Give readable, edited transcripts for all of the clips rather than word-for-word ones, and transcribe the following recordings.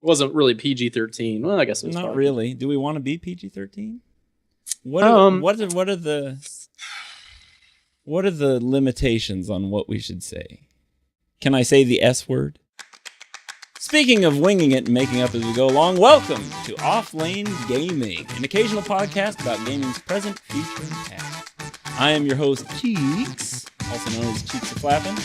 wasn't really PG-13. Well, I guess it was not probably. really. Do we want to be PG-13? What are the limitations on what we should say? Can I say the S word? Speaking of winging it and making up as we go along, welcome to Offlane Gaming, an occasional podcast about gaming's present, future, and past. I am your host, Cheeks, also known as Cheeks of Flappin',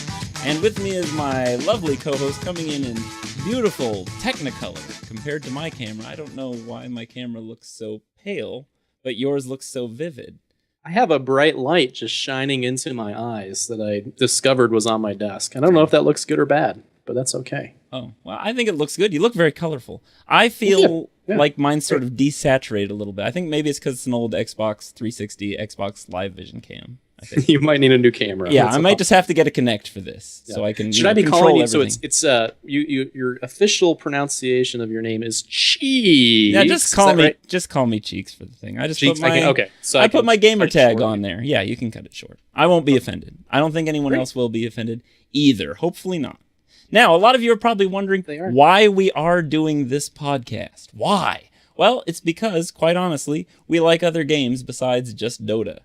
and with me is my lovely co-host coming in beautiful Technicolor compared to my camera. I don't know why my camera looks so pale, but yours looks so vivid. I have a bright light just shining into my eyes that I discovered was on my desk. I don't know if that looks good or bad, but that's okay. Oh, well, I think it looks good. You look very colorful. I feel like mine's sort of desaturated a little bit. I think maybe it's because it's an old Xbox 360, Xbox Live Vision cam. I think. You might need a new camera. Yeah, I might just have to get a Connect for this, so I can. Should I be calling you? Everything. So it's your official pronunciation of your name is Cheeks. Yeah, just call me. Right? Just call me Cheeks for the thing. I just Cheeks, put my I put my gamer tag on there. Yeah, you can cut it short. I won't be offended. I don't think anyone else will be offended either. Hopefully not. Now, a lot of you are probably wondering why we are doing this podcast. Why? Well, it's because, quite honestly, we like other games besides just Dota.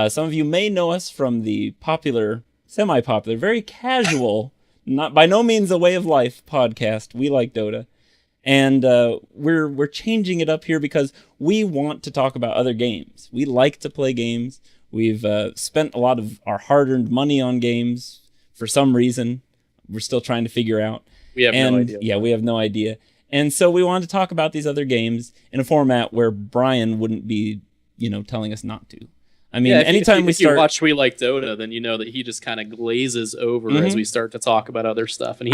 Some of you may know us from the popular, semi-popular, very casual, not by no means a way of life podcast, We Like Dota. And we're changing it up here because we want to talk about other games. We like to play games. We've spent a lot of our hard-earned money on games for some reason. We're still trying to figure out. We have no idea. Yeah, we have no idea. And so we wanted to talk about these other games in a format where Brian wouldn't be, telling us not to. I mean, anytime if you watch We Like Dota, then you know that he just kind of glazes over as we start to talk about other stuff. And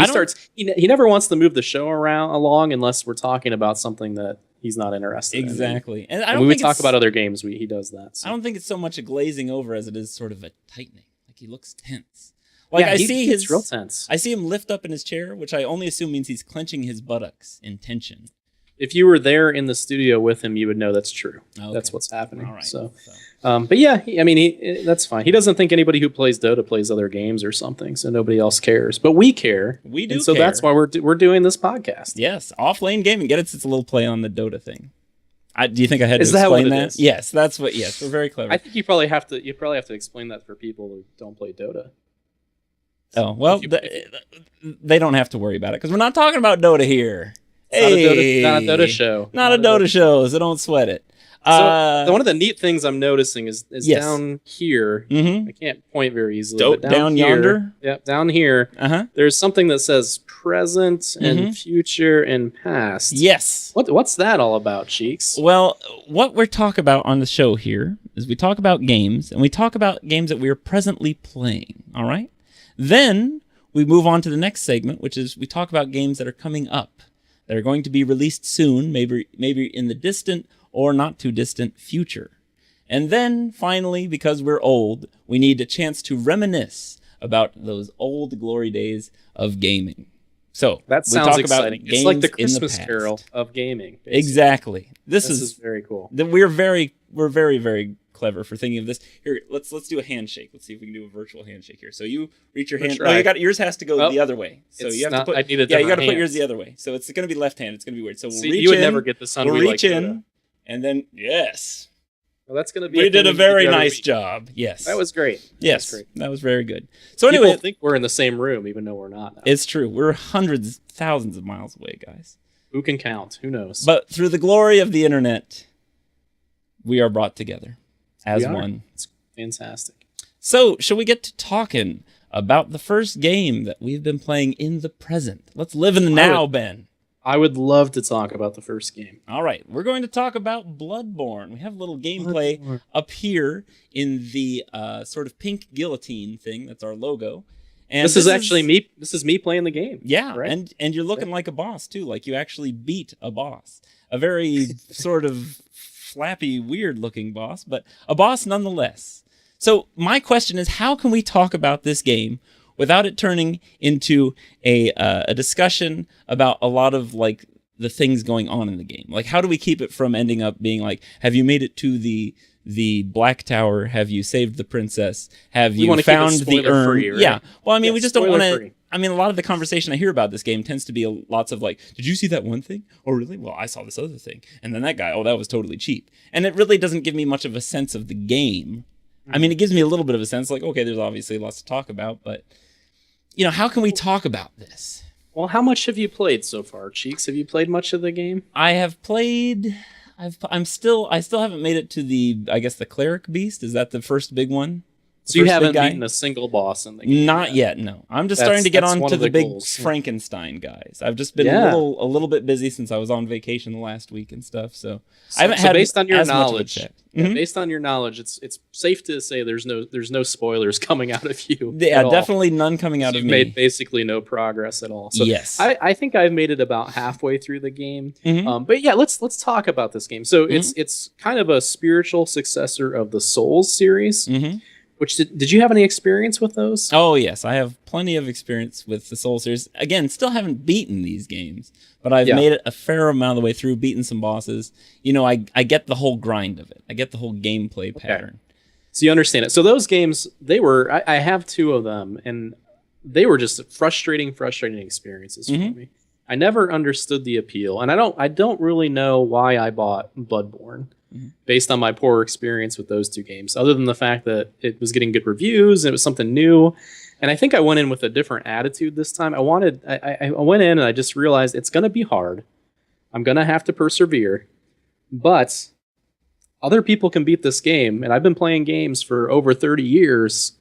he never wants to move the show along unless we're talking about something that he's not interested in. Exactly. And when we talk about other games, he does that. So. I don't think it's so much a glazing over as it is sort of a tightening. Like he looks tense. Like he's real tense. I see him lift up in his chair, which I only assume means he's clenching his buttocks in tension. If you were there in the studio with him, you would know that's true. Okay. That's what's happening. All right. So. But yeah, that's fine. He doesn't think anybody who plays Dota plays other games or something, so nobody else cares. But we care. We do. And so that's why we're doing this podcast. Yes, Offlane Gaming. Get it? It's a little play on the Dota thing. Do you think I had to explain that? Is? Yes, that's what. Yes, we're very clever. I think you probably have to explain that for people who don't play Dota. Oh, well, they don't have to worry about it because we're not talking about Dota here. Not a Dota show. Not a Dota show, so don't sweat it. So one of the neat things I'm noticing is down here. Mm-hmm. I can't point very easily. But down here, yonder? Yeah, down here. Uh-huh. There's something that says present and future and past. Yes. What's that all about, Cheeks? Well, what we're talking about on the show here is we talk about games, and we talk about games that we are presently playing, all right? Then we move on to the next segment, which is we talk about games that are coming up, that are going to be released soon, maybe in the distant or not too distant future. And then, finally, because we're old, we need a chance to reminisce about those old glory days of gaming. So that sounds exciting. It's like the Christmas Carol of gaming. Basically. Exactly. This is very cool. We're very, very clever for thinking of this. Here, let's do a handshake. Let's see if we can do a virtual handshake here. So you reach your hand. No, yours has to go the other way. So you have to put. You got to put yours the other way. So it's going to be left hand. It's going to be weird. So we'll reach in. You would never get this on. We'll reach in, and then yes. Well, that's going to be. We did a very nice job. Yes, that was great. Yes, that was very good. So anyway, I think we're in the same room, even though we're not. Now. It's true. We're hundreds, thousands of miles away, guys. Who can count? Who knows? But through the glory of the internet, we are brought together as one. It's fantastic. So, shall we get to talking about the first game that we've been playing in the present? Let's live in the now, Ben. I would love to talk about the first game. All right, we're going to talk about Bloodborne. We have a little gameplay up here in the sort of pink guillotine thing. That's our logo. And this is actually me. This is me playing the game. Yeah, right? and you're looking like a boss too. Like you actually beat a boss, a very sort of flappy, weird-looking boss, but a boss nonetheless. So my question is, how can we talk about this game without it turning into a discussion about a lot of like the things going on in the game? Like, how do we keep it from ending up being like, have you made it to the Black Tower? Have you saved the princess? Have you found the urn? Free, right? Yeah. Well, I mean, we just don't want to. I mean, a lot of the conversation I hear about this game tends to be lots of like, did you see that one thing? Oh, really? Well, I saw this other thing. And then that guy, oh, that was totally cheap. And it really doesn't give me much of a sense of the game. I mean, it gives me a little bit of a sense like, okay, there's obviously lots to talk about, but, how can we talk about this? Well, how much have you played so far, Cheeks? Have you played much of the game? I have played... I still haven't made it to the, I guess, the Cleric Beast. Is that the first big one? So you haven't beaten a single boss in the game? Not yet, no. I'm just starting to get on to the big Frankenstein guys. I've just been a little bit busy since I was on vacation the last week and stuff. So I haven't had based on your knowledge. Mm-hmm. Based on your knowledge, it's safe to say there's no spoilers coming out of you. Yeah, definitely none coming out of me. You've made basically no progress at all. So yes, I think I've made it about halfway through the game. Mm-hmm. But yeah, let's talk about this game. So it's kind of a spiritual successor of the Souls series. Mm-hmm. Which did you have any experience with those? Oh yes, I have plenty of experience with the Souls series. Again, still haven't beaten these games, but I've made it a fair amount of the way through, beaten some bosses. I get the whole grind of it. I get the whole gameplay pattern. So you understand it. So those games, I have 2 of them, and they were just frustrating experiences for me. I never understood the appeal, and I don't really know why I bought Bloodborne. Based on my poor experience with those 2 games, other than the fact that it was getting good reviews and it was something new. And I think I went in with a different attitude this time. I went in and I just realized it's going to be hard. I'm going to have to persevere, but other people can beat this game. And I've been playing games for over 30 years.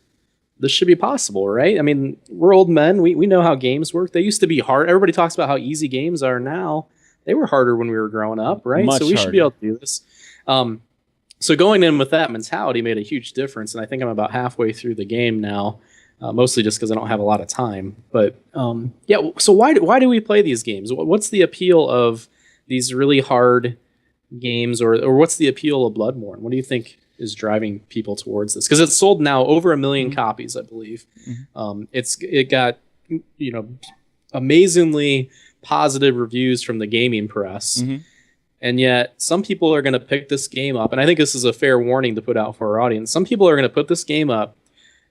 This should be possible, right? I mean, we're old men. We know how games work. They used to be hard. Everybody talks about how easy games are now. They were harder when we were growing up, right? Much so we harder. Should be able to do this. So going in with that mentality made a huge difference, and I think I'm about halfway through the game now, mostly just because I don't have a lot of time. But so why do we play these games? What's the appeal of these really hard games, or what's the appeal of Bloodborne? What do you think is driving people towards this? Because it's sold now over 1 million copies, I believe. It got amazingly positive reviews from the gaming press. And yet some people are going to pick this game up, and I think this is a fair warning to put out for our audience. Some people are going to put this game up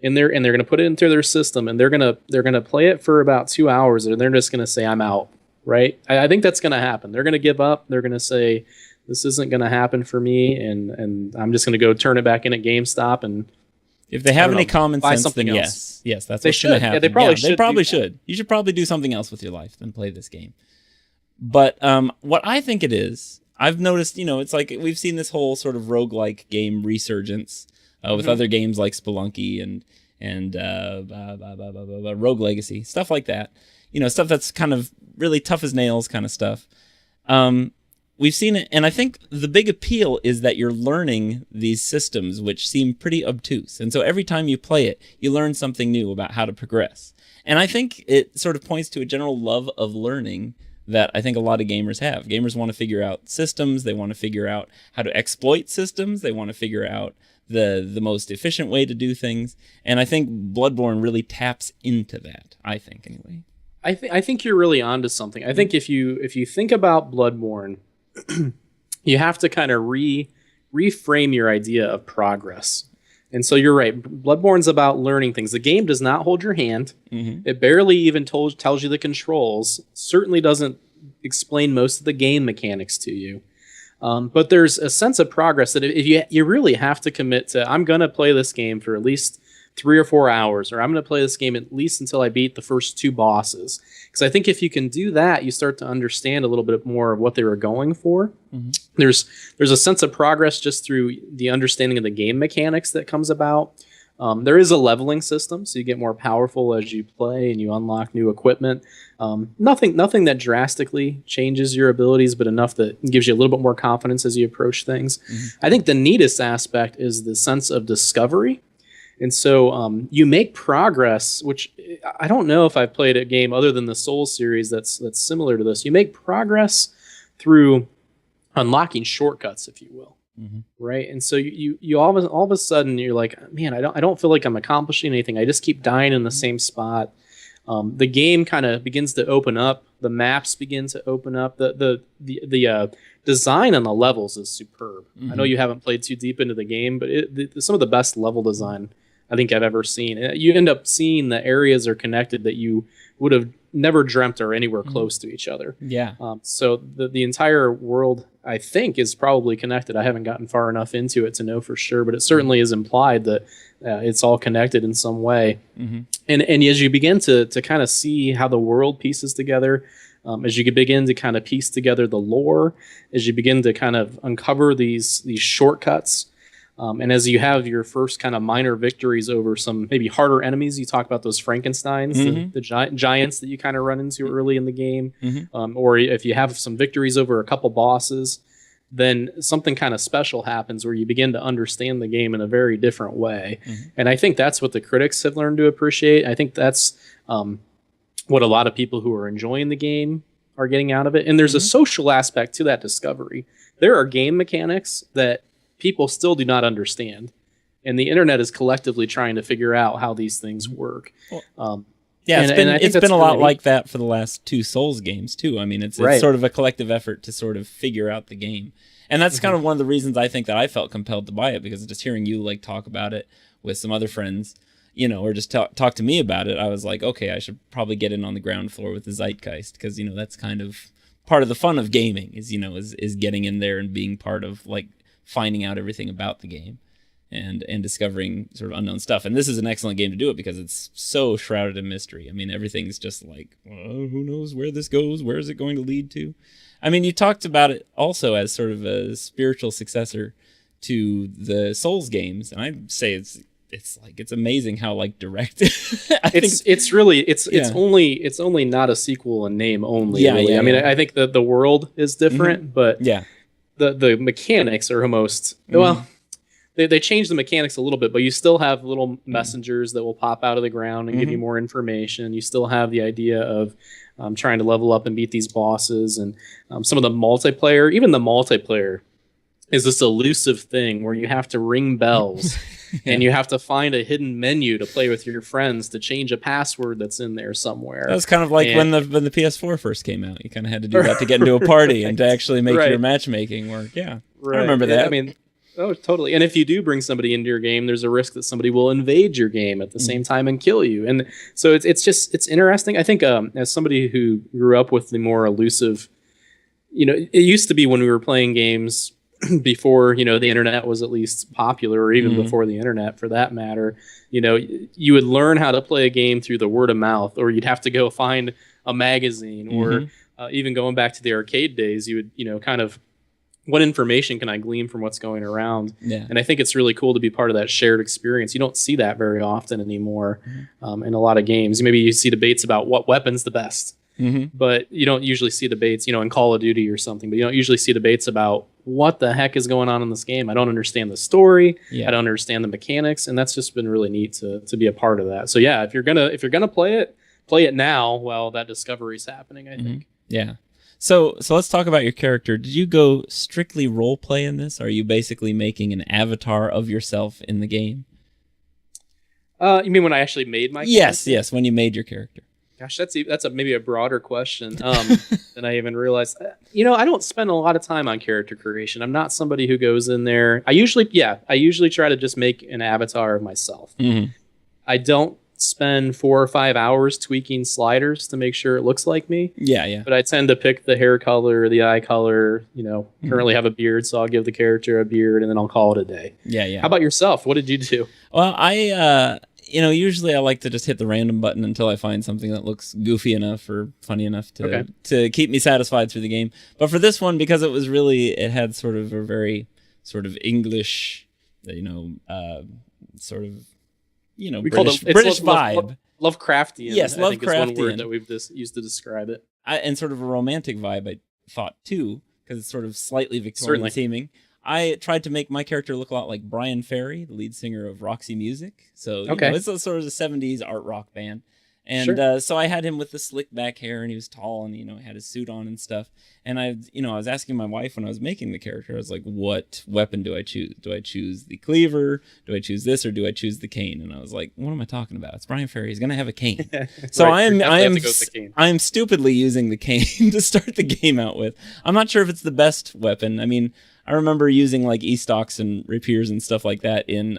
and they're going to put it into their system, and they're going to play it for about 2 hours, and they're just going to say, I'm out, right? I think that's going to happen. They're going to give up. They're going to say, this isn't going to happen for me, and I'm just going to go turn it back in at GameStop. And if they have any common sense, then yes, that's what's going to happen. Yeah, they probably should. You should probably do something else with your life than play this game. But what I think it is, I've noticed, it's like we've seen this whole sort of roguelike game resurgence with other games like Spelunky and Rogue Legacy, stuff like that. Stuff that's kind of really tough as nails kind of stuff. We've seen it, and I think the big appeal is that you're learning these systems, which seem pretty obtuse. And so every time you play it, you learn something new about how to progress. And I think it sort of points to a general love of learning that I think a lot of gamers have. Gamers want to figure out systems. They want to figure out how to exploit systems. They want to figure out the most efficient way to do things. And I think Bloodborne really taps into that, I think, anyway. I think you're really onto something. I think if you think about Bloodborne, you have to kind of reframe your idea of progress. And so you're right. Bloodborne's about learning things. The game does not hold your hand. It barely even tells you the controls. Certainly doesn't explain most of the game mechanics to you. But there's a sense of progress that if you really have to commit to, I'm going to play this game for at least 3 or 4 hours, or I'm going to play this game at least until I beat the first 2 bosses. Because I think if you can do that, you start to understand a little bit more of what they were going for. There's a sense of progress just through the understanding of the game mechanics that comes about. There is a leveling system, so you get more powerful as you play and you unlock new equipment. Nothing that drastically changes your abilities, but enough that gives you a little bit more confidence as you approach things. I think the neatest aspect is the sense of discovery. And so you make progress, which I don't know if I've played a game other than the Souls series that's similar to this. You make progress through unlocking shortcuts, if you will, right? And so you all of a sudden you're like, man, I don't feel like I'm accomplishing anything. I just keep dying in the same spot. The game kind of begins to open up. The maps begin to open up. The design on the levels is superb. I know you haven't played too deep into the game, but some of the best level design I think I've ever seen. You end up seeing the areas are connected that you would have never dreamt are anywhere close to each other. Yeah. So the entire world, I think, is probably connected. I haven't gotten far enough into it to know for sure, but it certainly is implied that it's all connected in some way. And as you begin to kind of see how the world pieces together, as you begin to kind of piece together the lore, as you begin to kind of uncover these shortcuts, and as you have your first kind of minor victories over some maybe harder enemies, you talk about those Frankensteins, the giants that you kind of run into early in the game, or if you have some victories over a couple bosses, then something kind of special happens where you begin to understand the game in a very different way. And I think that's what the critics have learned to appreciate. I think that's what a lot of people who are enjoying the game are getting out of it. And there's a social aspect to that discovery. There are game mechanics that people still do not understand, and the internet is collectively trying to figure out how these things work. It's been a lot like that for the last 2 Souls games too. I mean, it's sort of a collective effort to sort of figure out the game, and that's kind of one of the reasons I think that I felt compelled to buy it, because just hearing you like talk about it with some other friends, you know, or just talk to me about it, I was like, okay, I should probably get in on the ground floor with the zeitgeist, because you know that's kind of part of the fun of gaming is getting in there and being part of like finding out everything about the game and discovering sort of unknown stuff. And this is an excellent game to do it because it's so shrouded in mystery. I mean, everything's just like, who knows where this goes? Where is it going to lead to? I mean, you talked about it also as sort of a spiritual successor to the Souls games, and I'd say it's amazing how like direct it's only not a sequel in name only. I mean, I think that the world is different, but the mechanics are almost well, they change the mechanics a little bit, but you still have little messengers that will pop out of the ground and give you more information. You still have the idea of trying to level up and beat these bosses, and some of the multiplayer, even the multiplayer is this elusive thing where you have to ring bells and you have to find a hidden menu to play with your friends to change a password that's in there somewhere. That was kind of like when the PS4 first came out. You kind of had to do that to get into a party and to actually make your matchmaking work. Yeah, I remember that. I mean, oh, totally. And if you do bring somebody into your game, there's a risk that somebody will invade your game at the same time and kill you. And so it's interesting. I think as somebody who grew up with the more elusive, you know, it used to be when we were playing games before, you know, the internet was at least popular, or even before the internet for that matter, you know, you would learn how to play a game through the word of mouth, or you'd have to go find a magazine, or even going back to the arcade days, you would, you know, kind of, what information can I glean from what's going around? And I think it's really cool to be part of that shared experience. You don't see that very often anymore in a lot of games. Maybe you see debates about what weapon's the best, but you don't usually see debates, you know, in Call of Duty or something, but you don't usually see debates about what the heck is going on in this game. I don't understand the story. I don't understand the mechanics, and that's just been really neat to be a part of that. So yeah, if you're gonna play it now while that discovery's happening, I think. Yeah. So let's talk about your character. Did you go strictly role play in this? Are you basically making an avatar of yourself in the game? You mean when I actually made my character? Yes, when you made your character. Gosh, that's maybe a broader question than I even realized. You know, I don't spend a lot of time on character creation. I'm not somebody who goes in there. I usually try to just make an avatar of myself. I don't spend 4 or 5 hours tweaking sliders to make sure it looks like me. But I tend to pick the hair color, the eye color. You know, currently have a beard, so I'll give the character a beard, and then I'll call it a day. How about yourself? What did you do? Well, I you know, usually I like to just hit the random button until I find something that looks goofy enough or funny enough to keep me satisfied through the game. But for this one, because it had sort of a very sort of English, you know, sort of, you know, British vibe. Lovecraftian. Yes, I think is one word that we've used to describe it. And sort of a romantic vibe, I thought, too, because it's sort of slightly Victorian seeming. I tried to make my character look a lot like Brian Ferry, the lead singer of Roxy Music. So you know, it's a sort of a 70s art rock band. And so I had him with the slick back hair, and he was tall, and, you know, had his suit on and stuff. And I was asking my wife when I was making the character, I was like, what weapon do I choose? Do I choose the cleaver? Do I choose this, or do I choose the cane? And I was like, what am I talking about? It's Brian Ferry. He's going to have a cane. So I'm stupidly using the cane to start the game out with. I'm not sure if it's the best weapon. I mean, I remember using like e-stocks and rapiers and stuff like that in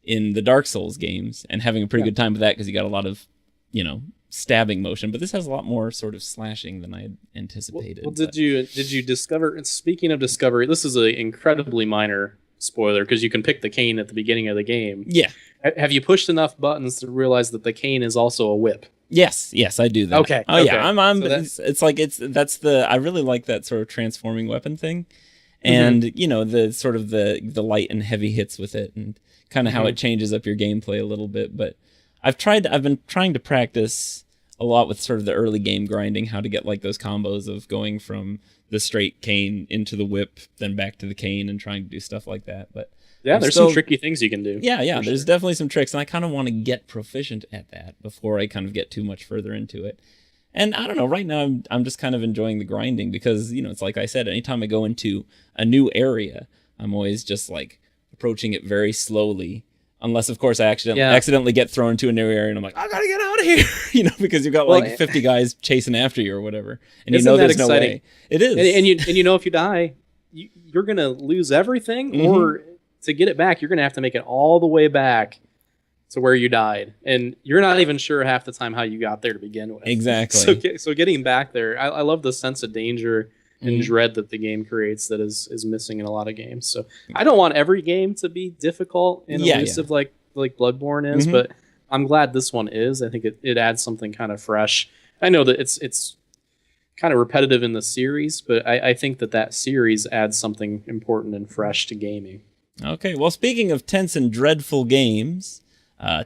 in the Dark Souls games and having a pretty good time with that because you got a lot of, stabbing motion. But this has a lot more sort of slashing than I had anticipated. Well, did you discover? Speaking of discovery, this is an incredibly minor spoiler because you can pick the cane at the beginning of the game. Yeah. Have you pushed enough buttons to realize that the cane is also a whip? Yes, I do that. Okay. Oh okay. yeah, I really like that sort of transforming weapon thing, and the sort of the light and heavy hits with it, and kind of how it changes up your gameplay a little bit. But I've been trying to practice a lot with sort of the early game grinding, how to get like those combos of going from the straight cane into the whip, then back to the cane, and trying to do stuff like that. But there's some tricky things you can do. Yeah, there's definitely some tricks, and I kind of want to get proficient at that before I kind of get too much further into it. And I don't know, right now I'm just kind of enjoying the grinding because, it's like I said, anytime I go into a new area, I'm always just like approaching it very slowly. Unless, of course, I accidentally get thrown into a new area and I'm like, I gotta get out of here, because you've got 50 guys chasing after you or whatever. And there's exciting? No way. It is. And if you die, you're going to lose everything, or to get it back, you're going to have to make it all the way back to where you died. And you're not even sure half the time how you got there to begin with. Exactly. So getting back there, I love the sense of danger and dread that the game creates that is missing in a lot of games. So I don't want every game to be difficult and elusive like Bloodborne is, but I'm glad this one is. I think it adds something kind of fresh. I know that it's kind of repetitive in the series, but I think that series adds something important and fresh to gaming. Okay, well, speaking of tense and dreadful games,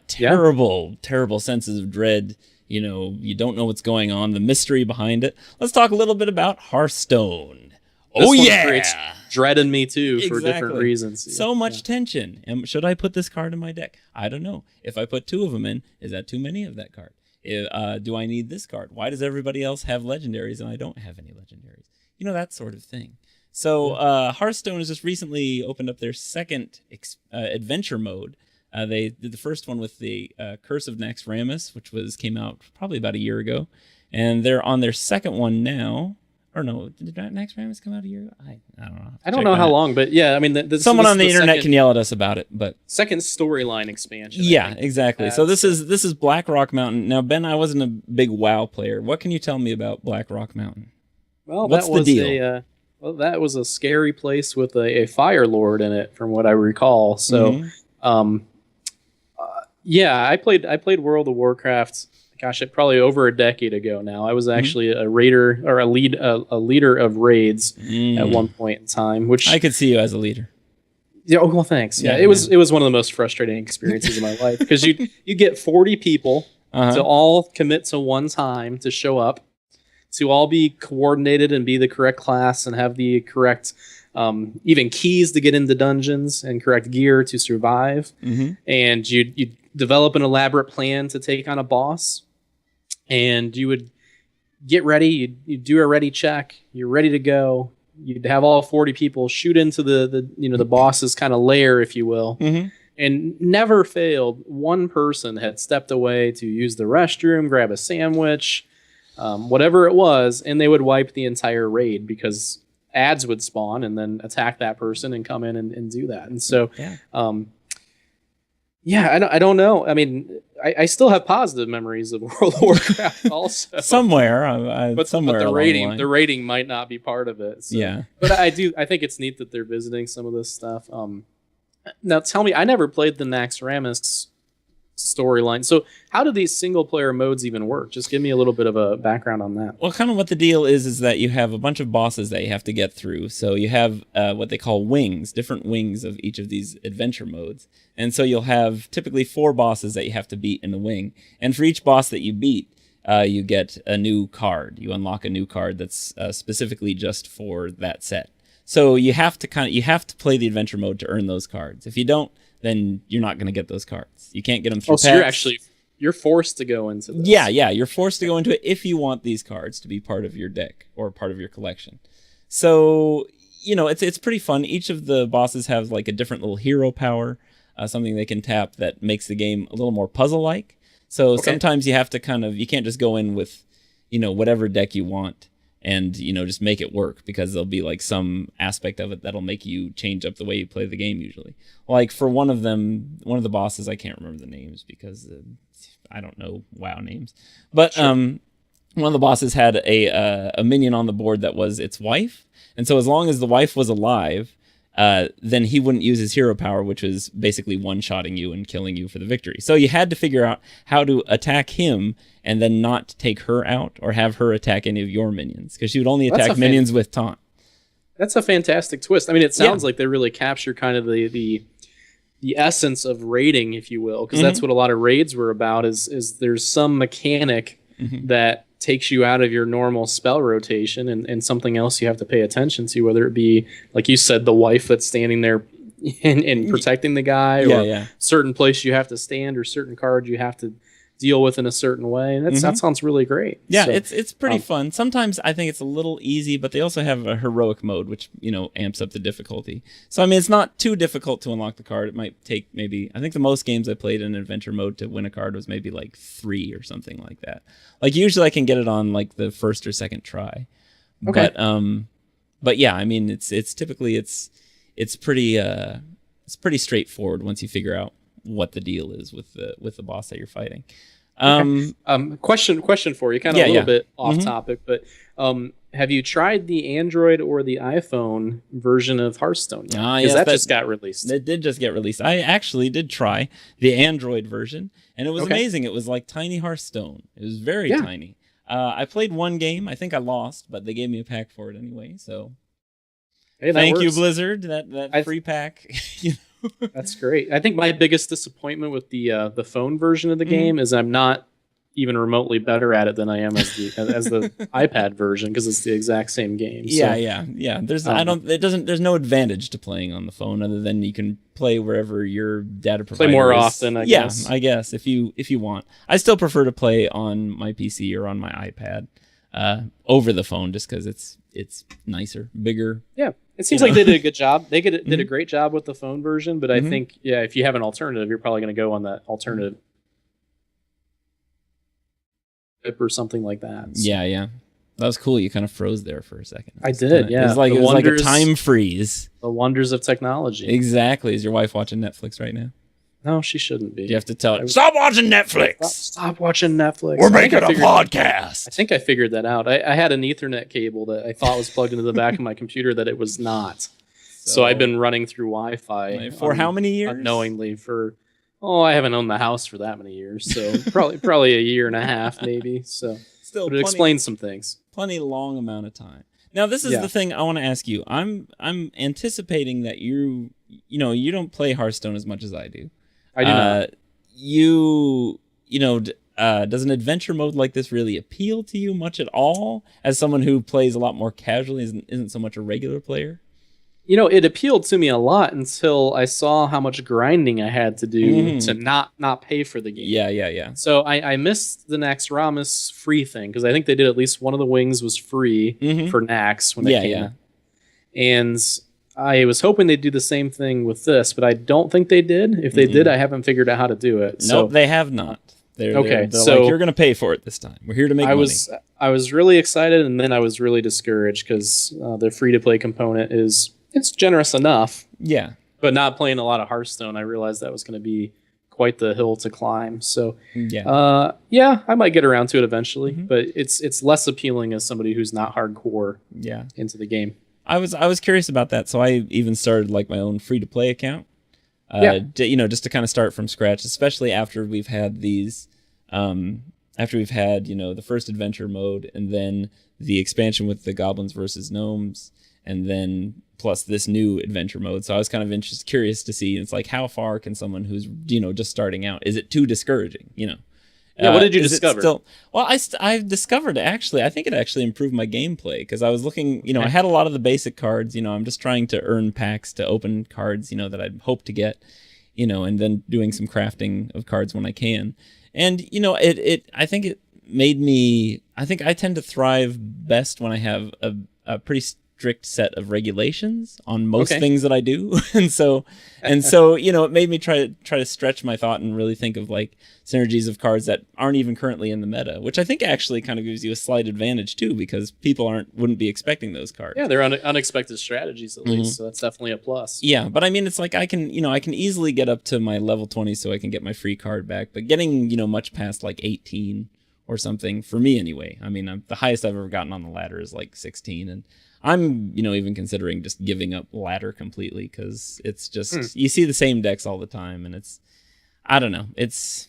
terrible senses of dread. You don't know what's going on, the mystery behind it. Let's talk a little bit about Hearthstone. This creates dread in me too, for different reasons. So much tension. Should I put this card in my deck? I don't know. If I put 2 of them in, is that too many of that card? Do I need this card? Why does everybody else have legendaries and I don't have any legendaries? That sort of thing. So Hearthstone has just recently opened up their second adventure mode. They did the first one with the Curse of Naxxramas, which came out probably about a year ago, and they're on their second one now. Or no, did Naxxramas come out a year ago? I don't know. I don't know how long, but yeah, I mean, someone on the internet can yell at us about it. But second storyline expansion. Yeah, exactly. So this is Black Rock Mountain. Now, Ben, I wasn't a big WoW player. What can you tell me about Black Rock Mountain? Well, what's the deal? That was a scary place with a Fire Lord in it, from what I recall. So. Yeah, I played World of Warcraft. Gosh, probably over a decade ago now. I was actually a raider or a leader of raids at one point in time. Which I could see you as a leader. Yeah. Oh, well, thanks. Yeah, it was one of the most frustrating experiences of my life because you get 40 people to all commit to one time to show up, to all be coordinated and be the correct class and have the correct. Even keys to get into dungeons and correct gear to survive, and you develop an elaborate plan to take on a boss, and you would get ready. You'd do a ready check. You're ready to go. You'd have all 40 people shoot into the boss's kind of lair, if you will, and never failed. One person had stepped away to use the restroom, grab a sandwich, whatever it was, and they would wipe the entire raid because ads would spawn and then attack that person and come in and do that. And so, I don't know. I mean, I still have positive memories of World of Warcraft also. somewhere but the rating might not be part of it. So. Yeah. But I think it's neat that they're visiting some of this stuff. Now tell me, I never played the Naxxramas storyline. So how do these single player modes even work? Just give me a little bit of a background on that. Well, kind of what the deal is that you have a bunch of bosses that you have to get through. So you have what they call wings, different wings of each of these adventure modes. And so you'll have typically 4 bosses that you have to beat in the wing. And for each boss that you beat, you get a new card. You unlock a new card that's specifically just for that set. So you have to play the adventure mode to earn those cards. If you don't, then you're not going to get those cards. You can't get them through packs. So you're forced to go into this. Yeah, you're forced to go into it if you want these cards to be part of your deck or part of your collection. So, it's pretty fun. Each of the bosses have like a different little hero power, something they can tap that makes the game a little more puzzle-like. So sometimes you have to you can't just go in with, whatever deck you want and just make it work, because there'll be like some aspect of it that'll make you change up the way you play the game usually. Like for one of the bosses, I can't remember the names because I don't know WoW names, but one of the bosses had a minion on the board that was its wife, and so as long as the wife was alive, then he wouldn't use his hero power, which was basically one-shotting you and killing you for the victory. So you had to figure out how to attack him and then not take her out or have her attack any of your minions, because she would only attack minions with taunt. That's a fantastic twist. I mean, it sounds like they really capture kind of the essence of raiding, if you will, because that's what a lot of raids were about, is there's some mechanic that takes you out of your normal spell rotation and something else you have to pay attention to, whether it be, like you said, the wife that's standing there and protecting the guy, or certain place you have to stand, or certain cards you have to deal with in a certain way. And that sounds really great. Yeah, so, it's pretty fun. Sometimes I think it's a little easy, but they also have a heroic mode, which amps up the difficulty. So I mean, it's not too difficult to unlock the card. It might take I think the most games I played in adventure mode to win a card was maybe like 3 or something like that. Like usually I can get it on like the first or second try. Okay. But yeah, I mean, it's typically it's pretty straightforward once you figure out what the deal is with the boss that you're fighting. Question for you, kind of a little bit off topic, but have you tried the Android or the iPhone version of Hearthstone yet? Because that just got released. It did just get released. I actually did try the Android version, and it was amazing. It was like tiny Hearthstone. It was very tiny. I played one game. I think I lost, but they gave me a pack for it anyway. So thank you, Blizzard. That free pack. That's great. I think my biggest disappointment with the phone version of the game is I'm not even remotely better at it than I am as the iPad version, because it's the exact same game. So, yeah. There's there's no advantage to playing on the phone other than you can play wherever your data provider play more is. often. I guess. I guess if you want. I still prefer to play on my PC or on my iPad over the phone, just because it's nicer, bigger. Yeah. It seems like they did a good job. They did a great job with the phone version, but I think, if you have an alternative, you're probably going to go on that alternative or something like that. So. Yeah. That was cool. You kind of froze there for a second. I did, It was like a time freeze. The wonders of technology. Exactly. Is your wife watching Netflix right now? No, she shouldn't be. You have to tell her, stop watching Netflix. Stop watching Netflix. We're making a podcast. I think I figured that out. I had an Ethernet cable that I thought was plugged into the back of my computer that it was not. So I've been running through Wi-Fi. For how many years? Unknowingly for... I haven't owned the house for that many years. So probably a year and a half, maybe. So still, but it explains some things. Plenty long amount of time. Now, this is the thing I want to ask you. I'm anticipating that you don't play Hearthstone as much as I do. I do not. Does an adventure mode like this really appeal to you much at all, as someone who plays a lot more casually, isn't so much a regular player? It appealed to me a lot until I saw how much grinding I had to do to not pay for the game. Yeah. So I missed the Naxxramas free thing, because I think they did at least one of the wings was free for Nax when they came out. And I was hoping they'd do the same thing with this, but I don't think they did. If they did, I haven't figured out how to do it. Nope, they have not. They're so like, you're going to pay for it this time. We're here to make money. I was really excited, and then I was really discouraged, because the free-to-play component it's generous enough. Yeah. But not playing a lot of Hearthstone, I realized that was going to be quite the hill to climb. So I might get around to it eventually, but it's less appealing as somebody who's not hardcore into the game. I was curious about that, so I even started like my own free-to-play account. Just to kind of start from scratch, especially after we've had these, the first adventure mode, and then the expansion with the goblins versus gnomes, and then plus this new adventure mode. So I was kind of curious to see, it's like, how far can someone who's just starting out? Is it too discouraging? What did you discover? I've discovered, actually, I think it actually improved my gameplay, because I was looking, I had a lot of the basic cards, I'm just trying to earn packs to open cards, that I'd hope to get, and then doing some crafting of cards when I can. And, I think it made me, I think I tend to thrive best when I have a pretty strict set of regulations on most things that I do. and so it made me try to stretch my thought and really think of like synergies of cards that aren't even currently in the meta, which I think actually kind of gives you a slight advantage too, because people wouldn't be expecting those cards. Yeah, they're unexpected strategies at least, so that's definitely a plus. Yeah, but I mean, it's like I can easily get up to my level 20 so I can get my free card back, but getting, much past like 18 or something, for me anyway. I mean, the highest I've ever gotten on the ladder is like 16, and I'm, even considering just giving up ladder completely, because it's just, you see the same decks all the time, and I don't know, it's...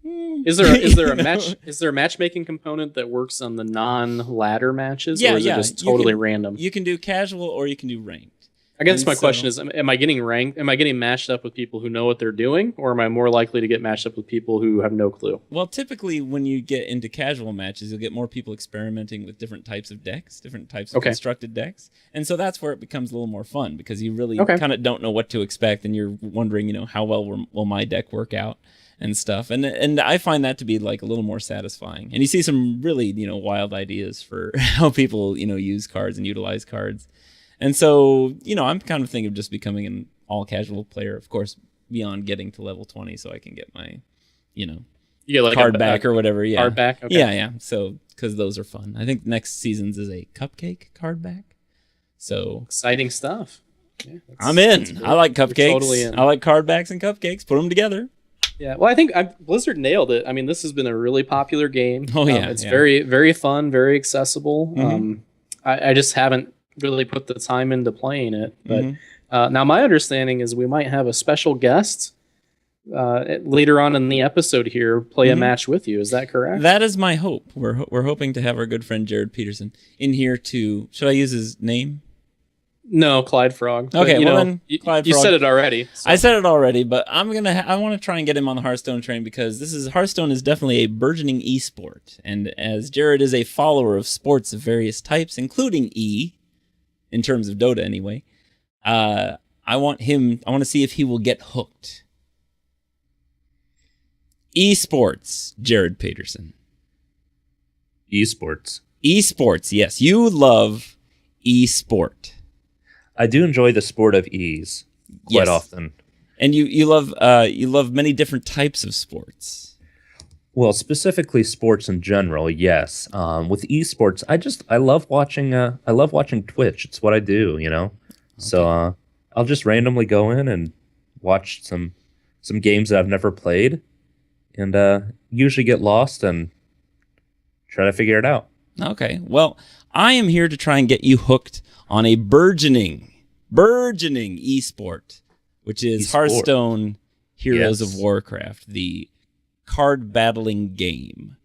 Is there a matchmaking component that works on the non-ladder matches, or is it just totally random? You can do casual or you can do ranked. I guess my question is, am I getting ranked? Am I getting matched up with people who know what they're doing, or am I more likely to get matched up with people who have no clue? Well, typically when you get into casual matches, you'll get more people experimenting with different types of decks, different types of constructed decks. And so that's where it becomes a little more fun, because you really kind of don't know what to expect, and you're wondering, how well will my deck work out and stuff. And I find that to be like a little more satisfying. And you see some really, wild ideas for how people, use cards and utilize cards. And so, I'm kind of thinking of just becoming an all-casual player, of course, beyond getting to level 20, so I can get my, you get like card back or whatever. Yeah, card back? Okay. Yeah. So, because those are fun. I think next season's is a cupcake card back. So exciting stuff. Yeah, I'm in. I like cupcakes. Totally in. I like card backs and cupcakes. Put them together. Yeah, well, I think Blizzard nailed it. I mean, this has been a really popular game. Oh, yeah. It's very, very fun, very accessible. Mm-hmm. I just haven't really put the time into playing it. But now my understanding is we might have a special guest later on in the episode here play a match with you. Is that correct? That is my hope. We're hoping to have our good friend Jared Peterson in here to... Should I use his name? No, Clyde Frog. Okay, then Clyde Frog. You said it already. So. I said it already, but I want to try and get him on the Hearthstone train, because Hearthstone is definitely a burgeoning esport, and as Jared is a follower of sports of various types, including in terms of Dota anyway, I want to see if he will get hooked. Esports, Jared Peterson. Esports, yes. You love esport. I do enjoy the sport of ease quite often. And you love many different types of sports. Well, specifically sports in general, yes. With esports, I love watching Twitch. It's what I do, Okay. So I'll just randomly go in and watch some games that I've never played, and usually get lost and try to figure it out. Okay. Well, I am here to try and get you hooked on a burgeoning esport, which is Hearthstone Heroes of Warcraft, the card battling game.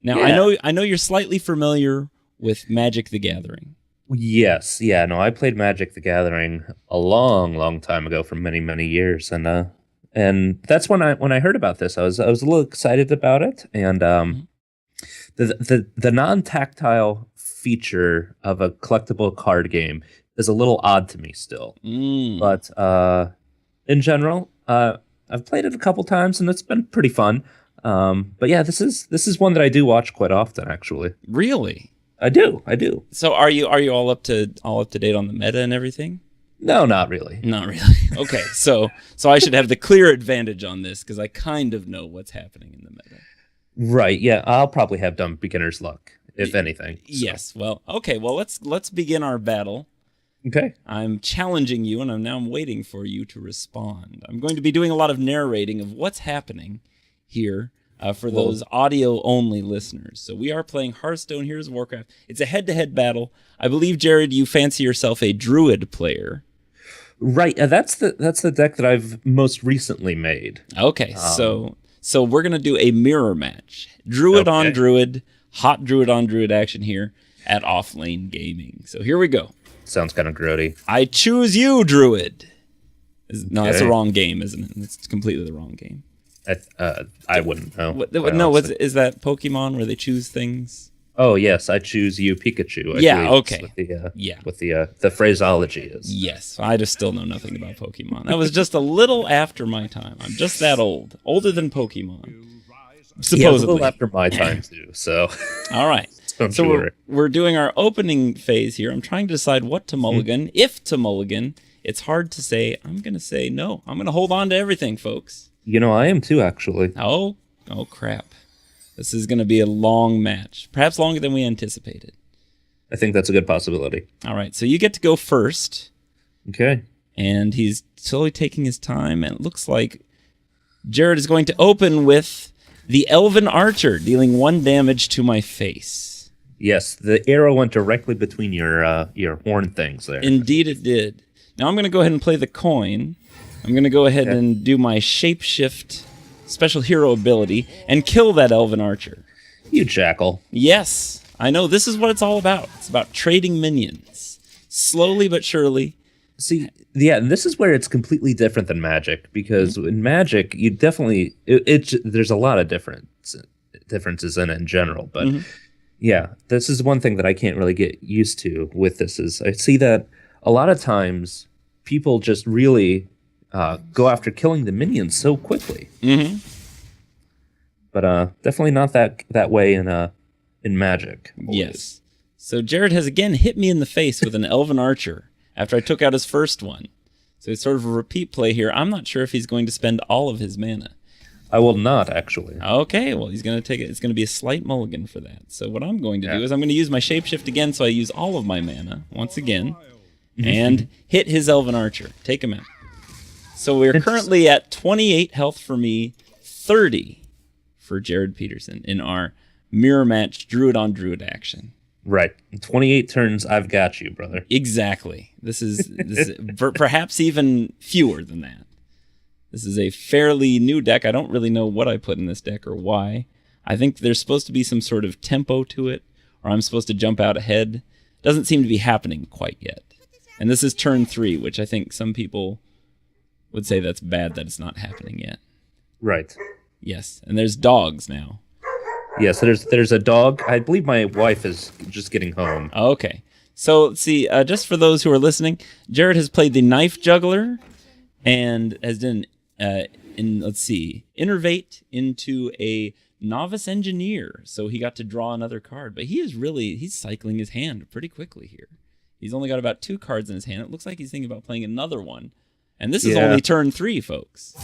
Now, I know you're slightly familiar with Magic the Gathering. Yes, yeah, no, I played Magic the Gathering a long time ago, for many, many years, and that's when I heard about this. I was a little excited about it, and the non-tactile feature of a collectible card game is a little odd to me still. But in general, I've played it a couple times, and it's been pretty fun. But yeah, this is one that I do watch quite often, actually. Really? I do. So are you all up to date on the meta and everything? No, not really. Not really. Okay, so I should have the clear advantage on this, because I kind of know what's happening in the meta. Right. Yeah, I'll probably have dumb beginner's luck, if anything. So. Yes. Well, okay. Well, let's begin our battle. Okay. I'm challenging you, and I'm waiting for you to respond. I'm going to be doing a lot of narrating of what's happening here for those audio-only listeners. So we are playing Hearthstone Heroes of Warcraft. It's a head-to-head battle. I believe, Jared, you fancy yourself a druid player. Right. That's the deck that I've most recently made. Okay. So we're going to do a mirror match. Druid on druid, hot druid on druid action here at Offlane Gaming. So here we go. Sounds kind of grody. I choose you, druid. No, that's the wrong game, isn't it? It's completely the wrong game. I wouldn't know. Is that Pokemon where they choose things? Oh yes, I choose you, Pikachu. Okay. With the phraseology is. Yes, I just still know nothing about Pokemon. That was just a little after my time. I'm just that old, older than Pokemon. Supposedly. Yeah, a little after my time too. So. All right. Don't So you worry. we're doing our opening phase here. I'm trying to decide what to mulligan. If to mulligan, it's hard to say. I'm going to say no. I'm going to hold on to everything, folks. You know, I am too, actually. Oh crap. This is going to be a long match. Perhaps longer than we anticipated. I think that's a good possibility. All right, so you get to go first. Okay. And he's slowly taking his time, and it looks like Jared is going to open with the Elven Archer, dealing 1 damage to my face. Yes, the arrow went directly between your horn things there. Indeed it did. Now I'm going to go ahead and play the coin. I'm going to go ahead and do my Shapeshift special hero ability and kill that Elven Archer. You jackal. Yes, I know. This is what it's all about. It's about trading minions. Slowly but surely. See, yeah, this is where it's completely different than Magic, because in Magic, you definitely there's a lot of differences in it in general, but yeah, this is one thing that I can't really get used to with this is I see that a lot of times people just really go after killing the minions so quickly. But definitely not that way in Magic. Always. Yes. So Jared has again hit me in the face with an Elven Archer after I took out his first one. So it's sort of a repeat play here. I'm not sure if he's going to spend all of his mana. I will not, actually. Okay, well, he's going to take it. It's going to be a slight mulligan for that. So what I'm going to do is I'm going to use my Shapeshift again, so I use all of my mana once again, and hit his Elven Archer. Take him out. So we're currently at 28 health for me, 30 for Jared Peterson in our mirror match Druid on Druid action. Right. In 28 turns, I've got you, brother. Exactly. This is perhaps even fewer than that. This is a fairly new deck. I don't really know what I put in this deck or why. I think there's supposed to be some sort of tempo to it, or I'm supposed to jump out ahead. Doesn't seem to be happening quite yet. And this is turn 3, which I think some people would say that's bad that it's not happening yet. Right. Yes, and there's dogs now. Yes, there's a dog. I believe my wife is just getting home. Okay. So, let's see, just for those who are listening, Jared has played the Knife Juggler and has done, innervate into a Novice Engineer. So he got to draw another card. But he's cycling his hand pretty quickly here. He's only got about 2 cards in his hand. It looks like he's thinking about playing another one. And this is only turn 3, folks.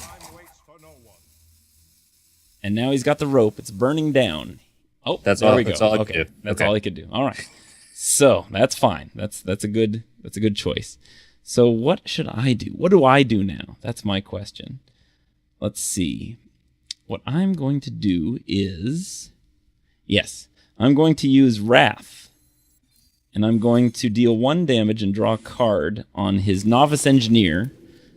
And now he's got the rope. It's burning down. Oh, that's there all. we go. That's all I okay, could do. That's okay. all he could do. All right. So that's fine. That's a good choice. So what should I do? What do I do now? That's my question. Let's see. What I'm going to do is, yes, I'm going to use Wrath, and I'm going to deal 1 damage and draw a card on his Novice Engineer,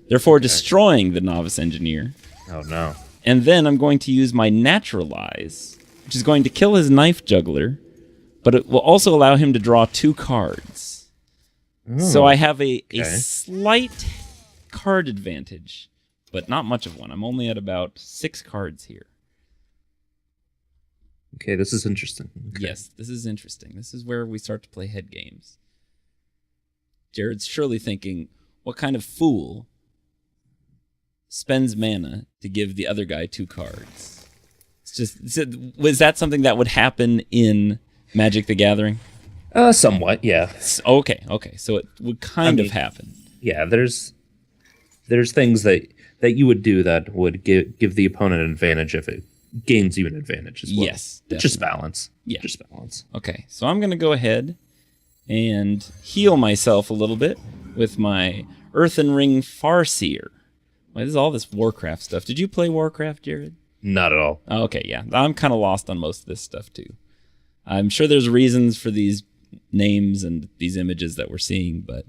therefore destroying the Novice Engineer. Oh no. And then I'm going to use my Naturalize, which is going to kill his Knife Juggler, but it will also allow him to draw 2 cards. So I have a slight card advantage, but not much of one. I'm only at about 6 cards here. Okay, this is interesting. Okay. Yes, this is interesting. This is where we start to play head games. Jared's surely thinking, what kind of fool spends mana to give the other guy 2 cards? Was that something that would happen in Magic the Gathering? Somewhat, yeah. Okay. So it would kind of happen. Yeah, there's things that you would do that would give the opponent an advantage if it gains you an advantage as well. Yes, definitely. Just balance. Yeah. Just balance. Okay, so I'm going to go ahead and heal myself a little bit with my Earthen Ring Farseer. This is all this Warcraft stuff. Did you play Warcraft, Jared? Not at all. Oh, okay, yeah. I'm kind of lost on most of this stuff, too. I'm sure there's reasons for these names and these images that we're seeing, but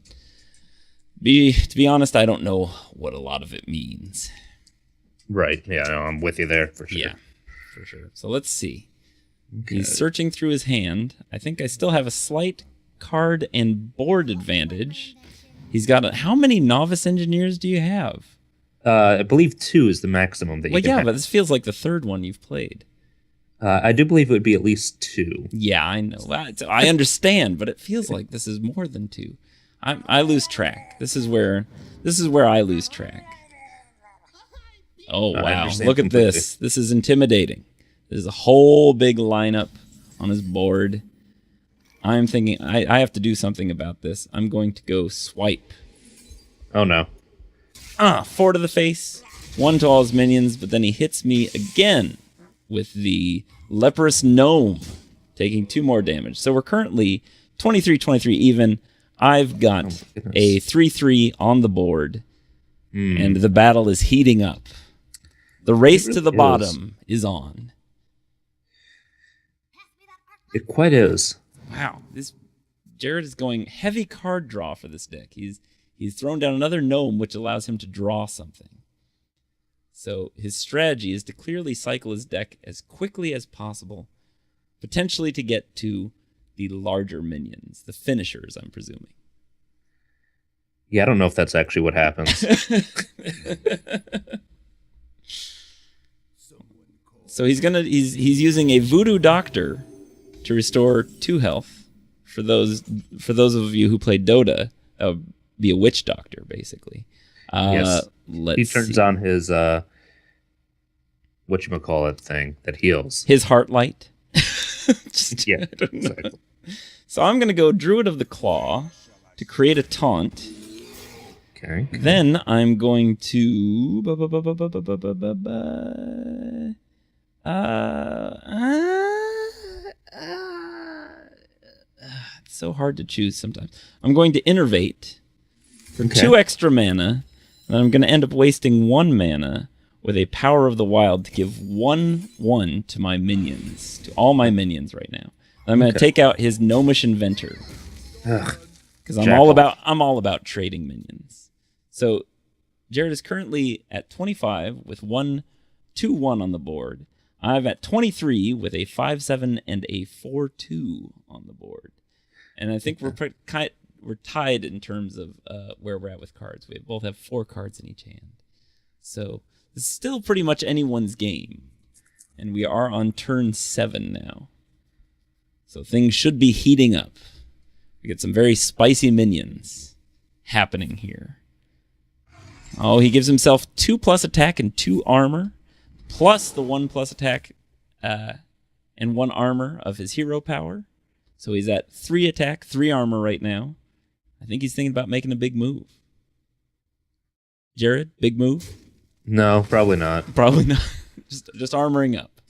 to be honest, I don't know what a lot of it means. Right. Yeah, no, I'm with you there for sure. Yeah, for sure. So let's see. Okay. He's searching through his hand. I think I still have a slight card and board advantage. He's got how many Novice Engineers do you have? I believe 2 is the maximum that you can have. But this feels like the 3rd one you've played. I do believe it would be at least 2. Yeah, I know. I understand, but it feels like this is more than 2. I lose track. This is where I lose track. Oh wow! Look at this. This is intimidating. There's a whole big lineup on his board. I'm thinking I have to do something about this. I'm going to go swipe. Oh no. 4 to the face, 1 to all his minions, but then he hits me again with the leprous gnome, taking 2 more damage. So we're currently 23-23 even. I've got a 3-3 on the board, and the battle is heating up. The race to the bottom is on. It quite is. Wow, Jared is going heavy card draw for this deck. He's thrown down another gnome, which allows him to draw something. So his strategy is to clearly cycle his deck as quickly as possible, potentially to get to the larger minions, the finishers, I'm presuming. Yeah, I don't know if that's actually what happens. So he's using a voodoo doctor to restore 2 health. For those of you who played Dota, be a witch doctor basically. Yes. He turns on his whatchamacallit thing that heals. His heart light. Yeah, exactly. So I'm gonna go Druid of the Claw to create a taunt. Okay. Then I'm going to it's so hard to choose sometimes. I'm going to innervate for 2 extra mana, and I'm going to end up wasting 1 mana with a Power of the Wild to give 1/1 to my minions, to all my minions right now. And I'm going to take out his Gnomish Inventor because I'm all about trading minions. So Jared is currently at 25 with 2/1 on the board. I'm at 23 with a 5/7 and a 4/2 on the board. And I think we're tied in terms of where we're at with cards. We both have 4 cards in each hand. So this is still pretty much anyone's game. And we are on turn 7 now. So things should be heating up. We get some very spicy minions happening here. Oh, he gives himself 2+ attack and 2 armor, plus the 1+ attack and 1 armor of his hero power. So he's at 3 attack, 3 armor right now. I think he's thinking about making a big move. Jared, big move? No, probably not. Probably not. just armoring up.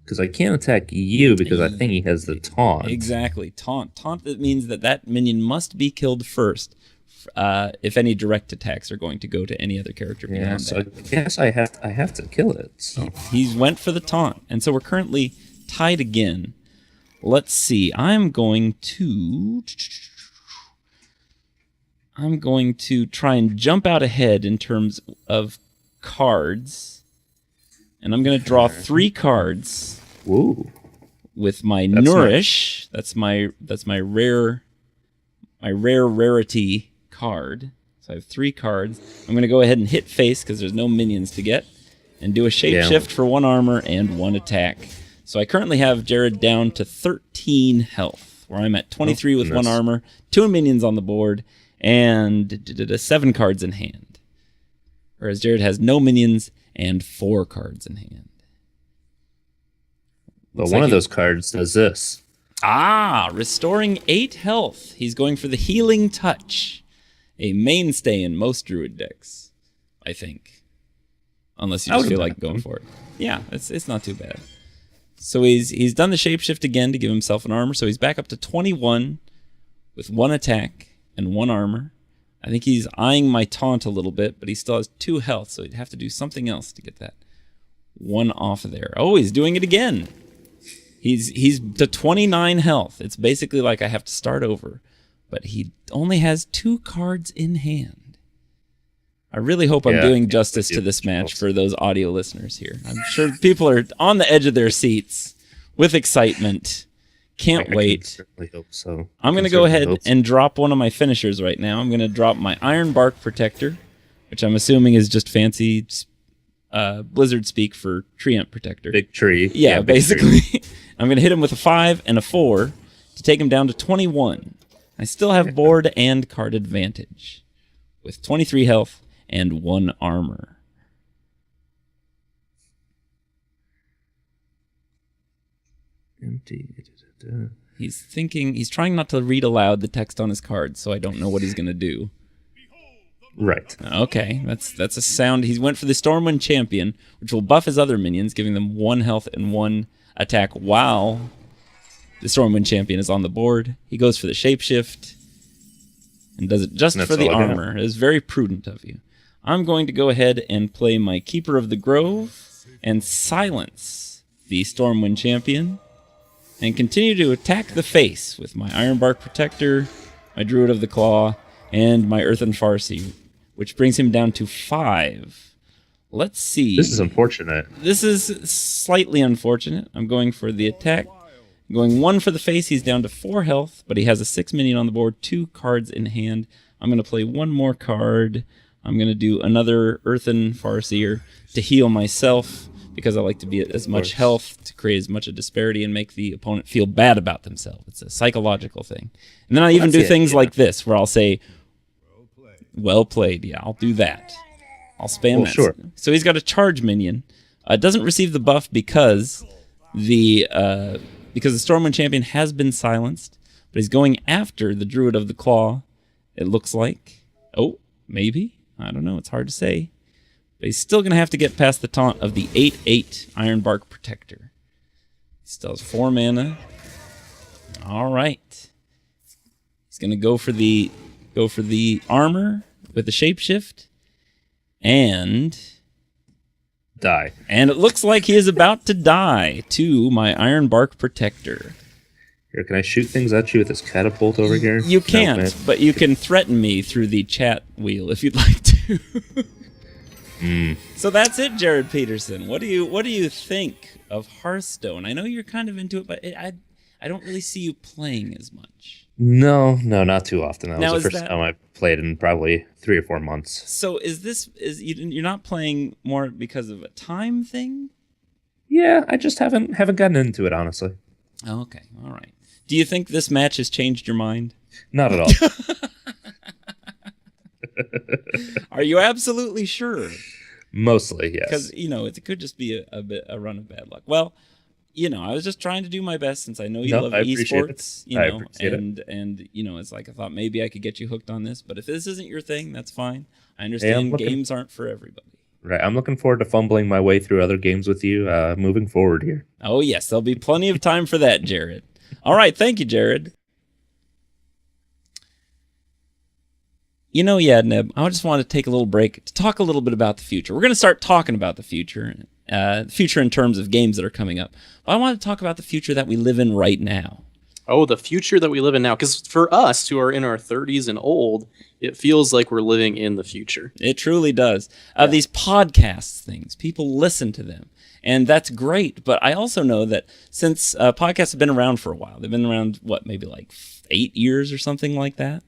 Because I can't attack you because I think he has the taunt. Exactly, taunt. Taunt, that means that minion must be killed first. If any direct attacks are going to go to any other character beyond so that. I guess I have to kill it. So. He's went for the taunt, and so we're currently tied again. Let's see. I'm going to try and jump out ahead in terms of cards, and I'm going to draw 3 cards. Woo! With my Nourish. Nice. That's my rarity card. So I have 3 cards. I'm going to go ahead and hit face because there's no minions to get, and do a shapeshift for 1 armor and 1 attack. So I currently have Jared down to 13 health, where I'm at 23 with 1 armor, 2 minions on the board, and 7 cards in hand. Whereas Jared has no minions and 4 cards in hand. But one of those cards does this. Restoring 8 health. He's going for the Healing Touch, a mainstay in most Druid decks, I think. Unless you just feel like going for it. Yeah, it's not too bad. So he's done the shapeshift again to give himself an armor, so he's back up to 21 with 1 attack and 1 armor. I think he's eyeing my taunt a little bit, but he still has 2 health, so he'd have to do something else to get that 1 off of there. Oh, he's doing it again. He's to 29 health. It's basically like I have to start over, but he only has 2 cards in hand. I really hope I'm doing justice to this match for those audio listeners here. I'm sure people are on the edge of their seats with excitement. Can't wait. I certainly hope so. I'm going to go ahead and drop one of my finishers right now. I'm going to drop my Iron Bark Protector, which I'm assuming is just fancy Blizzard speak for Treant Protector. Big tree. Yeah, basically. Tree. I'm going to hit him with a 5 and a 4 to take him down to 21. I still have board and card advantage with 23 health and 1 armor. Empty. He's thinking. He's trying not to read aloud the text on his card, so I don't know what he's going to do. Right. Okay, that's a sound. He went for the Stormwind Champion, which will buff his other minions, giving them 1 health and 1 attack while the Stormwind Champion is on the board. He goes for the Shapeshift and does it just for the armor. It is very prudent of you. I'm going to go ahead and play my Keeper of the Grove and silence the Stormwind Champion and continue to attack the face with my Ironbark Protector, my Druid of the Claw, and my Earthen Farseer, which brings him down to 5. Let's see. This is unfortunate. This is slightly unfortunate. I'm going for the attack. I'm going 1 for the face. He's down to 4 health, but he has a 6 minion on the board, 2 cards in hand. I'm going to play 1 more card. I'm going to do another Earthen Farseer to heal myself because I like to be at as much health to create as much a disparity and make the opponent feel bad about themselves. It's a psychological thing. And then I even do things like this where I'll say, well played. Yeah, I'll do that. I'll spam that. Sure. So he's got a charge minion. Doesn't receive the buff because the Stormwind Champion has been silenced, but he's going after the Druid of the Claw, it looks like. Oh, maybe. I don't know. It's hard to say. But he's still going to have to get past the taunt of the 8/8 Ironbark Protector. He still has 4 mana. All right. He's going to go for the armor with the Shapeshift and die. And it looks like he is about to die to my Ironbark Protector. Here, can I shoot things at you with this catapult over here? You can't, but you can threaten me through the chat wheel if you'd like to. So that's it, Jared Peterson. What do you think of Hearthstone? I know you're kind of into it, but I don't really see you playing as much. No, not too often. That was the first time I played in probably 3 or 4 months. So you're not playing more because of a time thing? Yeah, I just haven't gotten into it, honestly. Oh, okay, all right. Do you think this match has changed your mind? Not at all. Are you absolutely sure? Mostly, yes. Because, it could just be a run of bad luck. Well, I was just trying to do my best since I know you love esports. I appreciate it. And it's like I thought maybe I could get you hooked on this, but if this isn't your thing, that's fine. I understand games aren't for everybody. Right, I'm looking forward to fumbling my way through other games with you moving forward here. Oh, yes, there'll be plenty of time for that, Jared. All right, thank you, Jared. Neb, I just want to take a little break to talk a little bit about the future. We're going to start talking about the future in terms of games that are coming up. But I want to talk about the future that we live in right now. Oh, the future that we live in now. Because for us who are in our 30s and old, it feels like we're living in the future. It truly does. These podcasts things, people listen to them. And that's great. But I also know that since podcasts have been around for a while, they've been around, maybe like 8 years or something like that?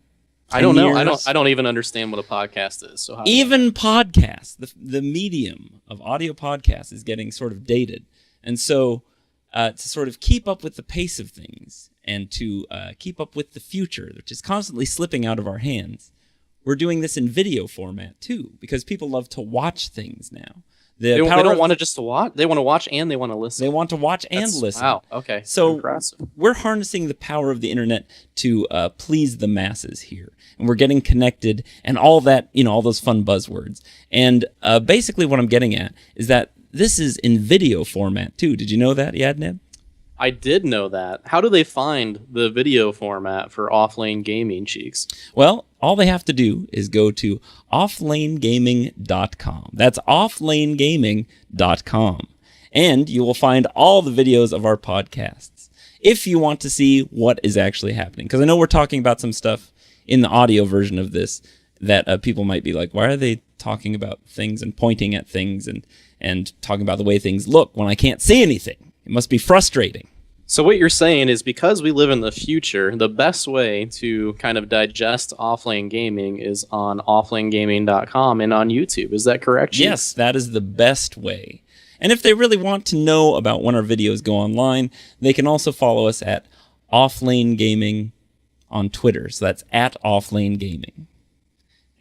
I don't know. I don't even understand what a podcast is. So podcasts, the medium of audio podcasts is getting sort of dated. And so to sort of keep up with the pace of things and to keep up with the future, which is constantly slipping out of our hands, we're doing this in video format too, because people love to watch things now. They don't want to just watch. They want to watch and they want to listen. They want to watch and listen. Wow. Okay. So impressive. We're harnessing the power of the internet to please the masses here, and we're getting connected and all that. All those fun buzzwords. And basically, what I'm getting at is that this is in video format too. Did you know that, Yadneb? I did know that. How do they find the video format for Offlane Gaming, Cheeks? Well, all they have to do is go to offlanegaming.com. That's offlanegaming.com. And you will find all the videos of our podcasts if you want to see what is actually happening. Because I know we're talking about some stuff in the audio version of this that people might be like, why are they talking about things and pointing at things and talking about the way things look when I can't see anything? It must be frustrating. So what you're saying is because we live in the future, the best way to kind of digest Offlane Gaming is on offlanegaming.com and on YouTube. Is that correct, Chief? Yes, that is the best way. And if they really want to know about when our videos go online, they can also follow us at Offlane Gaming on Twitter. So that's at Offlane Gaming.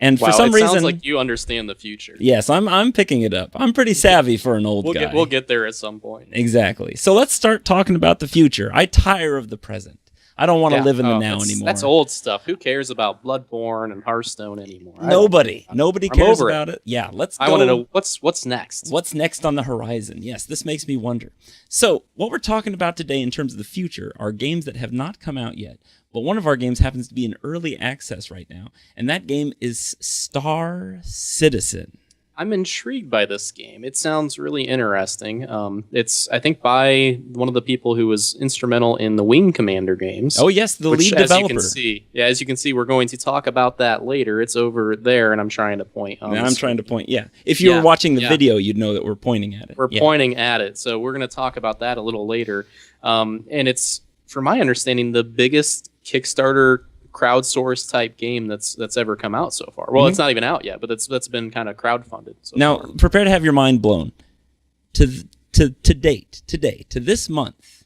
And Wow, for some it reason, sounds like you understand the future. yes, I'm picking it up. I'm pretty savvy for an old guy. We'll get there at some point. Exactly. So let's start talking about the future. I tire of the present. I don't want to live in the now anymore. That's old stuff. Who cares about Bloodborne and Hearthstone anymore? Nobody cares over about it. Yeah, let's go. I want to know what's next. What's next on the horizon? Yes, this makes me wonder. So, what we're talking about today in terms of the future are games that have not come out yet. But one of our games happens to be in early access right now, and that game is Star Citizen. I'm intrigued by this game. It sounds really interesting. It's, I think, by one of the people who was instrumental in the Wing Commander games. Oh, yes, the lead developer. As you can see, we're going to talk about that later. It's over there, and I'm trying to point. If you were watching the video, you'd know that we're pointing at it. We're pointing at it, so we're going to talk about that a little later. And it's, from my understanding, the biggest Kickstarter crowdsourced type game that's ever come out so far. Well, it's not even out yet, but that's been kind of crowdfunded. Now, prepare to have your mind blown. To date, today, to this month,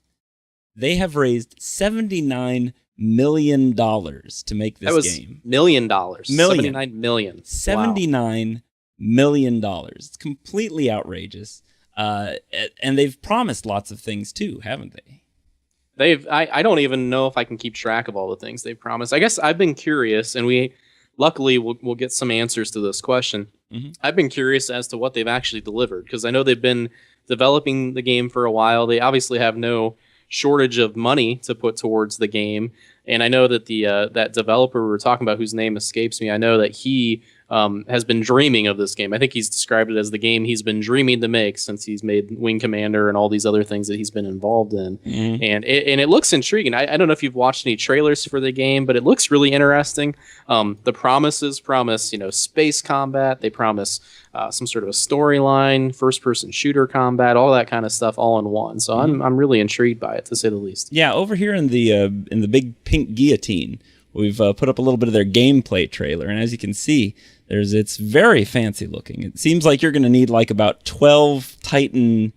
they have raised $79 million to make this game. $1 million. $79 million. $79 million. It's completely outrageous. And they've promised lots of things too, haven't they? I don't even know if I can keep track of all the things they've promised. I guess I've been curious, and luckily we'll get some answers to this question. I've been curious as to what they've actually delivered, because I know they've been developing the game for a while. They obviously have no shortage of money to put towards the game, and I know that the that developer we were talking about, whose name escapes me, I know that he has been dreaming of this game. I think he's described it as the game he's been dreaming to make since he's made Wing Commander and all these other things that he's been involved in. And it looks intriguing. I don't know if you've watched any trailers for the game, but it looks really interesting. The promises promise, space combat. They promise some sort of a storyline, first-person shooter combat, all that kind of stuff, all in one. So I'm really intrigued by it, to say the least. Yeah, over here in the big pink guillotine, we've put up a little bit of their gameplay trailer, and as you can see, it's very fancy looking. It seems like you're going to need like about 12 Titan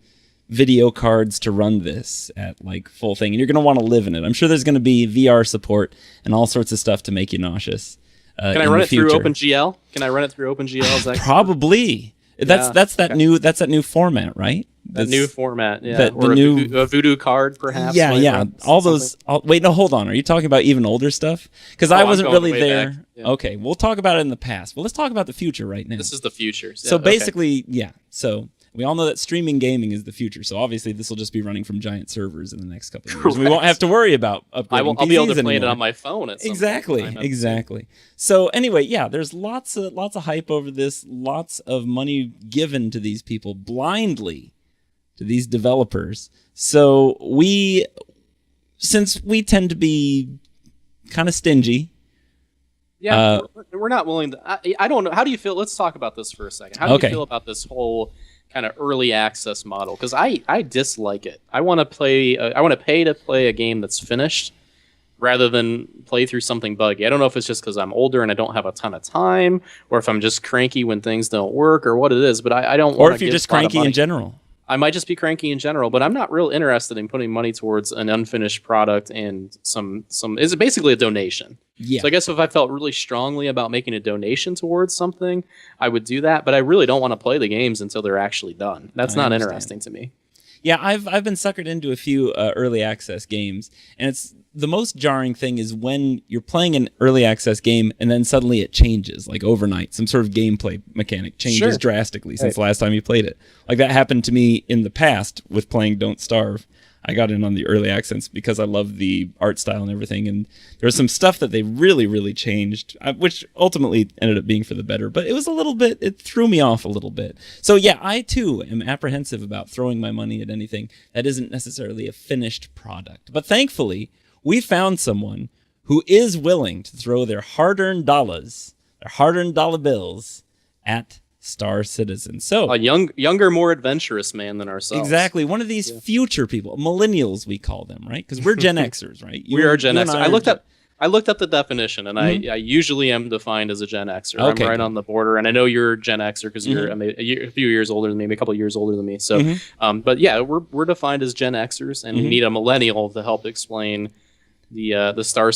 video cards to run this at like full thing, and you're going to want to live in it. I'm sure there's going to be VR support and all sorts of stuff to make you nauseous. Can I run it through OpenGL? Can I run it through OpenGL? Probably. That's that new format, right? That new format, yeah. A voodoo card, perhaps. Yeah. Wait, no, hold on. Are you talking about even older stuff? Because I wasn't really there. Yeah. Okay, we'll talk about it in the past. Well, let's talk about the future right now. This is the future. Yeah, so basically, So we all know that streaming gaming is the future. So obviously, this will just be running from giant servers in the next couple of years. We won't have to worry about upgrading. I'll be able to play it on my phone at some point. Exactly. So anyway, there's lots of hype over this. Lots of money given to these people blindly, to these developers. So since we tend to be kind of stingy. Yeah, we're not willing to. I don't know. How do you feel? Let's talk about this for a second. How do you feel about this whole kind of early access model? Because I dislike it. I want to play. I want to pay to play a game that's finished, rather than play through something buggy. I don't know if it's just because I'm older and I don't have a ton of time, or if I'm just cranky when things don't work, or what it is. But I don't. Or if you're just cranky in general. I might just be cranky in general, but I'm not real interested in putting money towards an unfinished product and some. It's basically a donation. Yeah. So I guess if I felt really strongly about making a donation towards something, I would do that. But I really don't want to play the games until they're actually done. That's not interesting to me. Yeah, I've been suckered into a few early access games, and it's the most jarring thing is when you're playing an early access game and then suddenly it changes, like overnight. Some sort of gameplay mechanic changes drastically since the last time you played it. Like that happened to me in the past with playing Don't Starve. I got in on the early access because I love the art style and everything, and there was some stuff that they really, really changed, which ultimately ended up being for the better, but it threw me off a little bit. So yeah, I too am apprehensive about throwing my money at anything that isn't necessarily a finished product. But thankfully, we found someone who is willing to throw their hard-earned dollars, their hard-earned dollar bills at Star Citizen. So a younger, more adventurous man than ourselves. Exactly. One of these future people, millennials we call them, right? Because we're Gen Xers, right? We are Gen Xers. I looked up the definition, and I usually am defined as a Gen Xer. Okay, I'm right on the border, and I know you're a Gen Xer because you're a few years older than me, maybe a couple of years older than me. So, but yeah, we're defined as Gen Xers, and we need a millennial to help explain the Star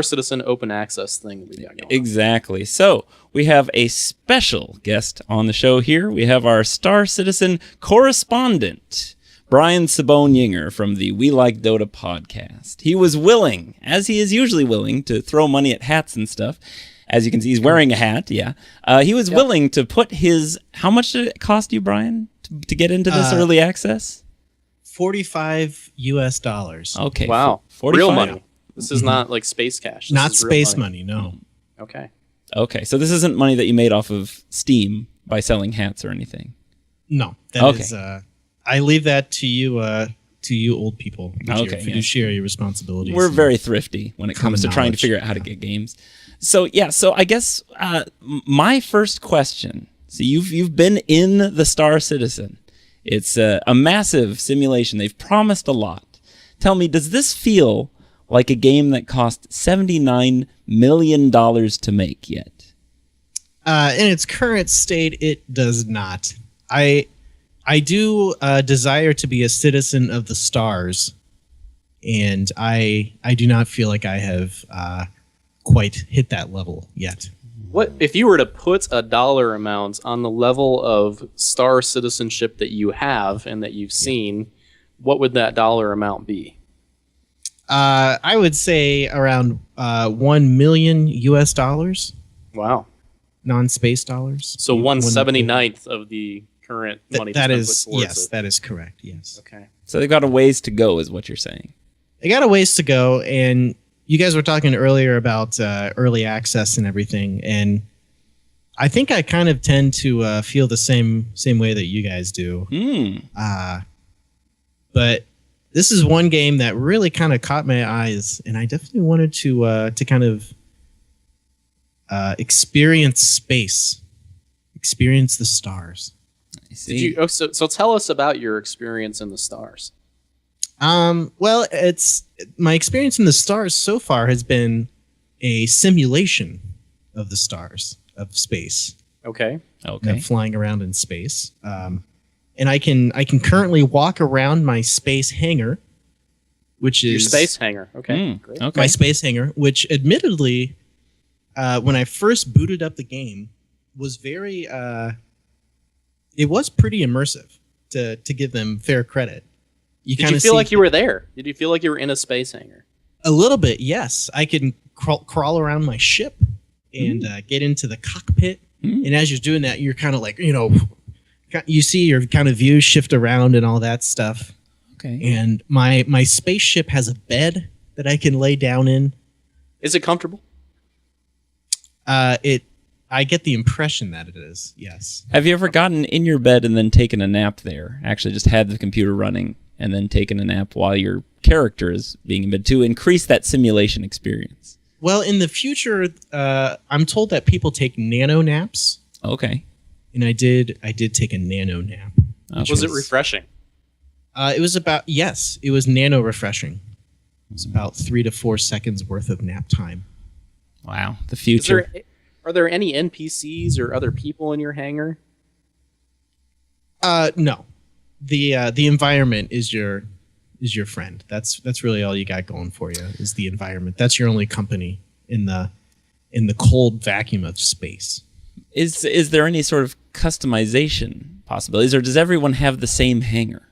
Citizen open access thing that we got going. Exactly. So we have a special guest on the show here. We have our Star Citizen correspondent, Brian Sabone-Yinger from the We Like Dota podcast. He was willing, as he is usually willing, to throw money at hats and stuff. As you can see, he's wearing a hat. Yeah, he was willing to put his. How much did it cost you, Brian, to get into this early access? $45 US. Okay. Wow. 45. Real money. This is not like space cash. This Not is real space money, no. Okay. Okay, so this isn't money that you made off of Steam by selling hats or anything. No, that is. I leave that to you old people. With your fiduciary responsibilities. We're very thrifty when it comes to trying to figure out how to get games. So I guess my first question. So you've been in the Star Citizen. It's a massive simulation. They've promised a lot. Tell me, does this feel like a game that cost $79 million to make yet? In its current state, it does not. I do desire to be a citizen of the stars, and I do not feel like I have quite hit that level yet. What if you were to put a dollar amount on the level of star citizenship that you have and that you've seen? What would that dollar amount be? I would say around $1 million US. Wow. Non-space dollars. So 1/79th of the current money. That is towards it. That is correct. Yes. Okay. So they've got a ways to go, is what you're saying. They got a ways to go, and you guys were talking earlier about early access and everything, and I think I kind of tend to feel the same way that you guys do. But this is one game that really kind of caught my eyes, and I definitely wanted to kind of experience space, experience the stars. I see. So tell us about your experience in the stars. Well, it's my experience in the stars so far has been a simulation of the stars of space. Okay. Flying around in space. And I can currently walk around my space hangar, which is your space hangar. Okay. Great. Okay. My space hangar, which admittedly, when I first booted up the game, was very. It was pretty immersive, to give them fair credit. Did you feel like you were there? Did you feel like you were in a space hangar? A little bit, yes. I can crawl around my ship and get into the cockpit. And as you're doing that, you're kind of like, you see your kind of view shift around and all that stuff. Okay. And my spaceship has a bed that I can lay down in. Is it comfortable? I get the impression that it is, yes. Have you ever gotten in your bed and then taken a nap there? Actually just had the computer running and then taken a nap while your character is being in bed to increase that simulation experience? Well, in the future, I'm told that people take nano naps. Okay. And I did take a nano nap. Was it refreshing? It was nano refreshing. It was about 3 to 4 seconds worth of nap time. Wow, the future. Are there any NPCs or other people in your hangar? No. The environment is your friend. That's really all you got going for you is the environment. That's your only company in the cold vacuum of space. Is there any sort of customization possibilities, or does everyone have the same hangar?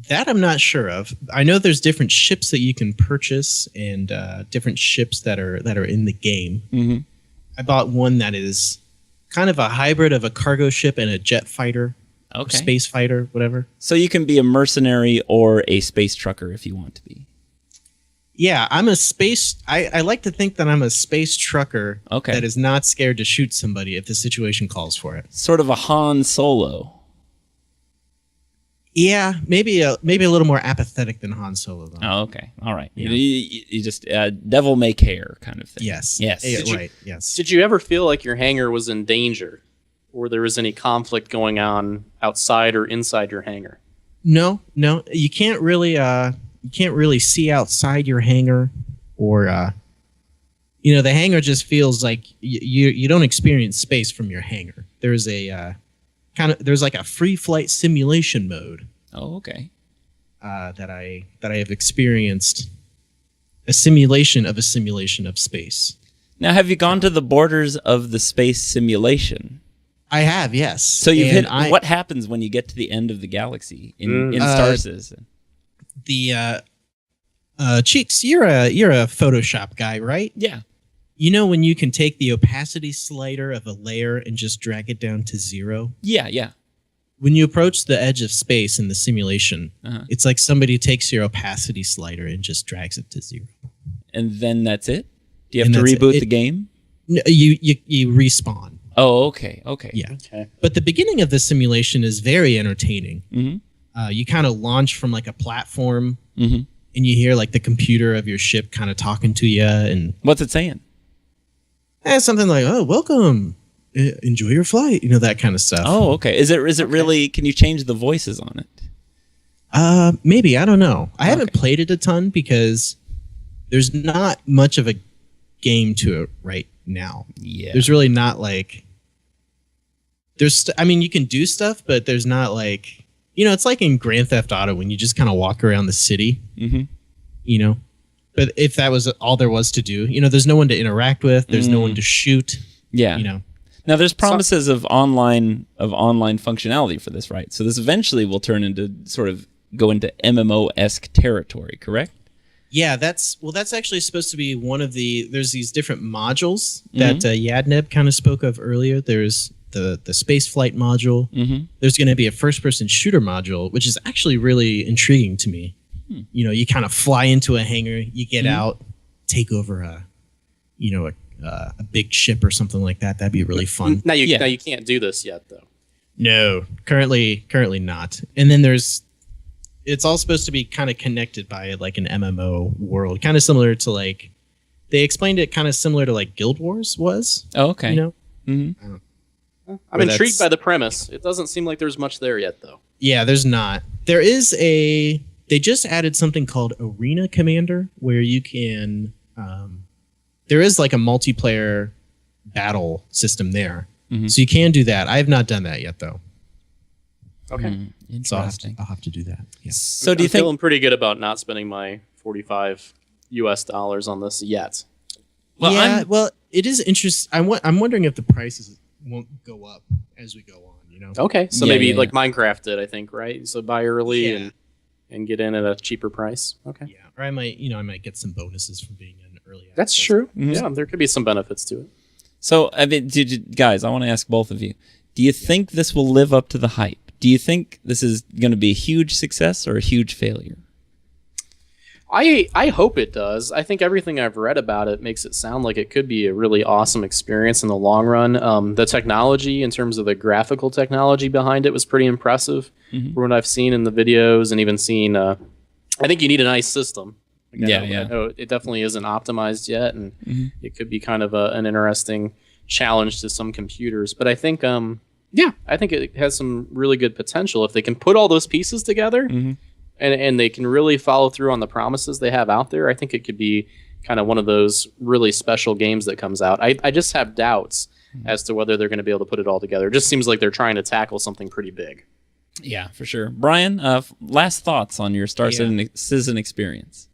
That I'm not sure of. I know there's different ships that you can purchase and different ships that are in the game. Mm-hmm. I bought one that is kind of a hybrid of a cargo ship and a jet fighter. Okay. Space fighter, whatever. So you can be a mercenary or a space trucker if you want to be. Yeah, I'm a space... I like to think that I'm a space trucker that is not scared to shoot somebody if the situation calls for it. Sort of a Han Solo. Yeah, maybe a little more apathetic than Han Solo, though. Oh, okay. All right. Yeah. You just devil may care kind of thing. Yes. Yes. Yes. Did you ever feel like your hangar was in danger, or there was any conflict going on outside or inside your hangar? No. You can't really see outside your hangar, or the hangar just feels like you don't experience space from your hangar. There's a there's like a free flight simulation mode. Oh, okay. That I have experienced a simulation of space. Now, have you gone to the borders of the space simulation? I have, yes. So you've hit. What happens when you get to the end of the galaxy in Star Citizen? The Cheeks, you're a Photoshop guy, right? Yeah. You know when you can take the opacity slider of a layer and just drag it down to 0? Yeah. When you approach the edge of space in the simulation, it's like somebody takes your opacity slider and just drags it to 0. And then that's it? Do you have to reboot the game? No, you respawn. Oh, okay. Yeah. Okay. But the beginning of the simulation is very entertaining. Mm-hmm. You kind of launch from like a platform, mm-hmm. and you hear like the computer of your ship kind of talking to you. And what's it saying? Something like, "Oh, welcome, enjoy your flight," that kind of stuff. Oh, okay. Is it really? Can you change the voices on it? Maybe, I don't know. I haven't played it a ton because there's not much of a game to it right now. Yeah. There's really not like you can do stuff, but there's not like, it's like in Grand Theft Auto when you just kind of walk around the city, mm-hmm. But if that was all there was to do, there's no one to interact with. There's no one to shoot. Yeah. Now there's promises of online functionality for this, right? So this eventually will turn into go into MMO-esque territory, correct? Yeah, that's actually supposed to be one of there's these different modules that Yadneb kind of spoke of earlier. There's the space flight module. Mm-hmm. There's going to be a first-person shooter module, which is actually really intriguing to me. You kind of fly into a hangar, you get out, take over a big ship or something like that. That'd be really fun. Now you can't do this yet, though. No, currently not. And then it's all supposed to be kind of connected by like an MMO world, kind of similar to like they explained it kind of similar to like Guild Wars was. Oh, okay. Mm-hmm. I'm intrigued by the premise. It doesn't seem like there's much there yet, though. Yeah, there's not. They just added something called Arena Commander, where you can. There is like a multiplayer battle system there, so you can do that. I have not done that yet, though. Okay, so interesting. I'll have to do that. Yeah. So I'm feeling pretty good about not spending my $45 on this yet? Well, it is interesting. I'm wondering if the prices won't go up as we go on. Okay, so maybe like Minecraft did, I think, right? So buy early and get in at a cheaper price. Okay. Yeah, or I might get some bonuses from being an early access. That's true. Mm-hmm. Yeah, there could be some benefits to it. So, guys, I want to ask both of you: do you think this will live up to the hype? Do you think this is going to be a huge success or a huge failure? I hope it does. I think everything I've read about it makes it sound like it could be a really awesome experience in the long run. The technology, in terms of the graphical technology behind it, was pretty impressive from what I've seen in the videos and even seen. I think you need a nice system. I know it definitely isn't optimized yet, and it could be kind of an interesting challenge to some computers. But I think, I think it has some really good potential if they can put all those pieces together. And they can really follow through on the promises they have out there. I think it could be kind of one of those really special games that comes out. I just have doubts as to whether they're going to be able to put it all together. It just seems like they're trying to tackle something pretty big. Yeah, for sure. Brian, last thoughts on your Star Citizen experience?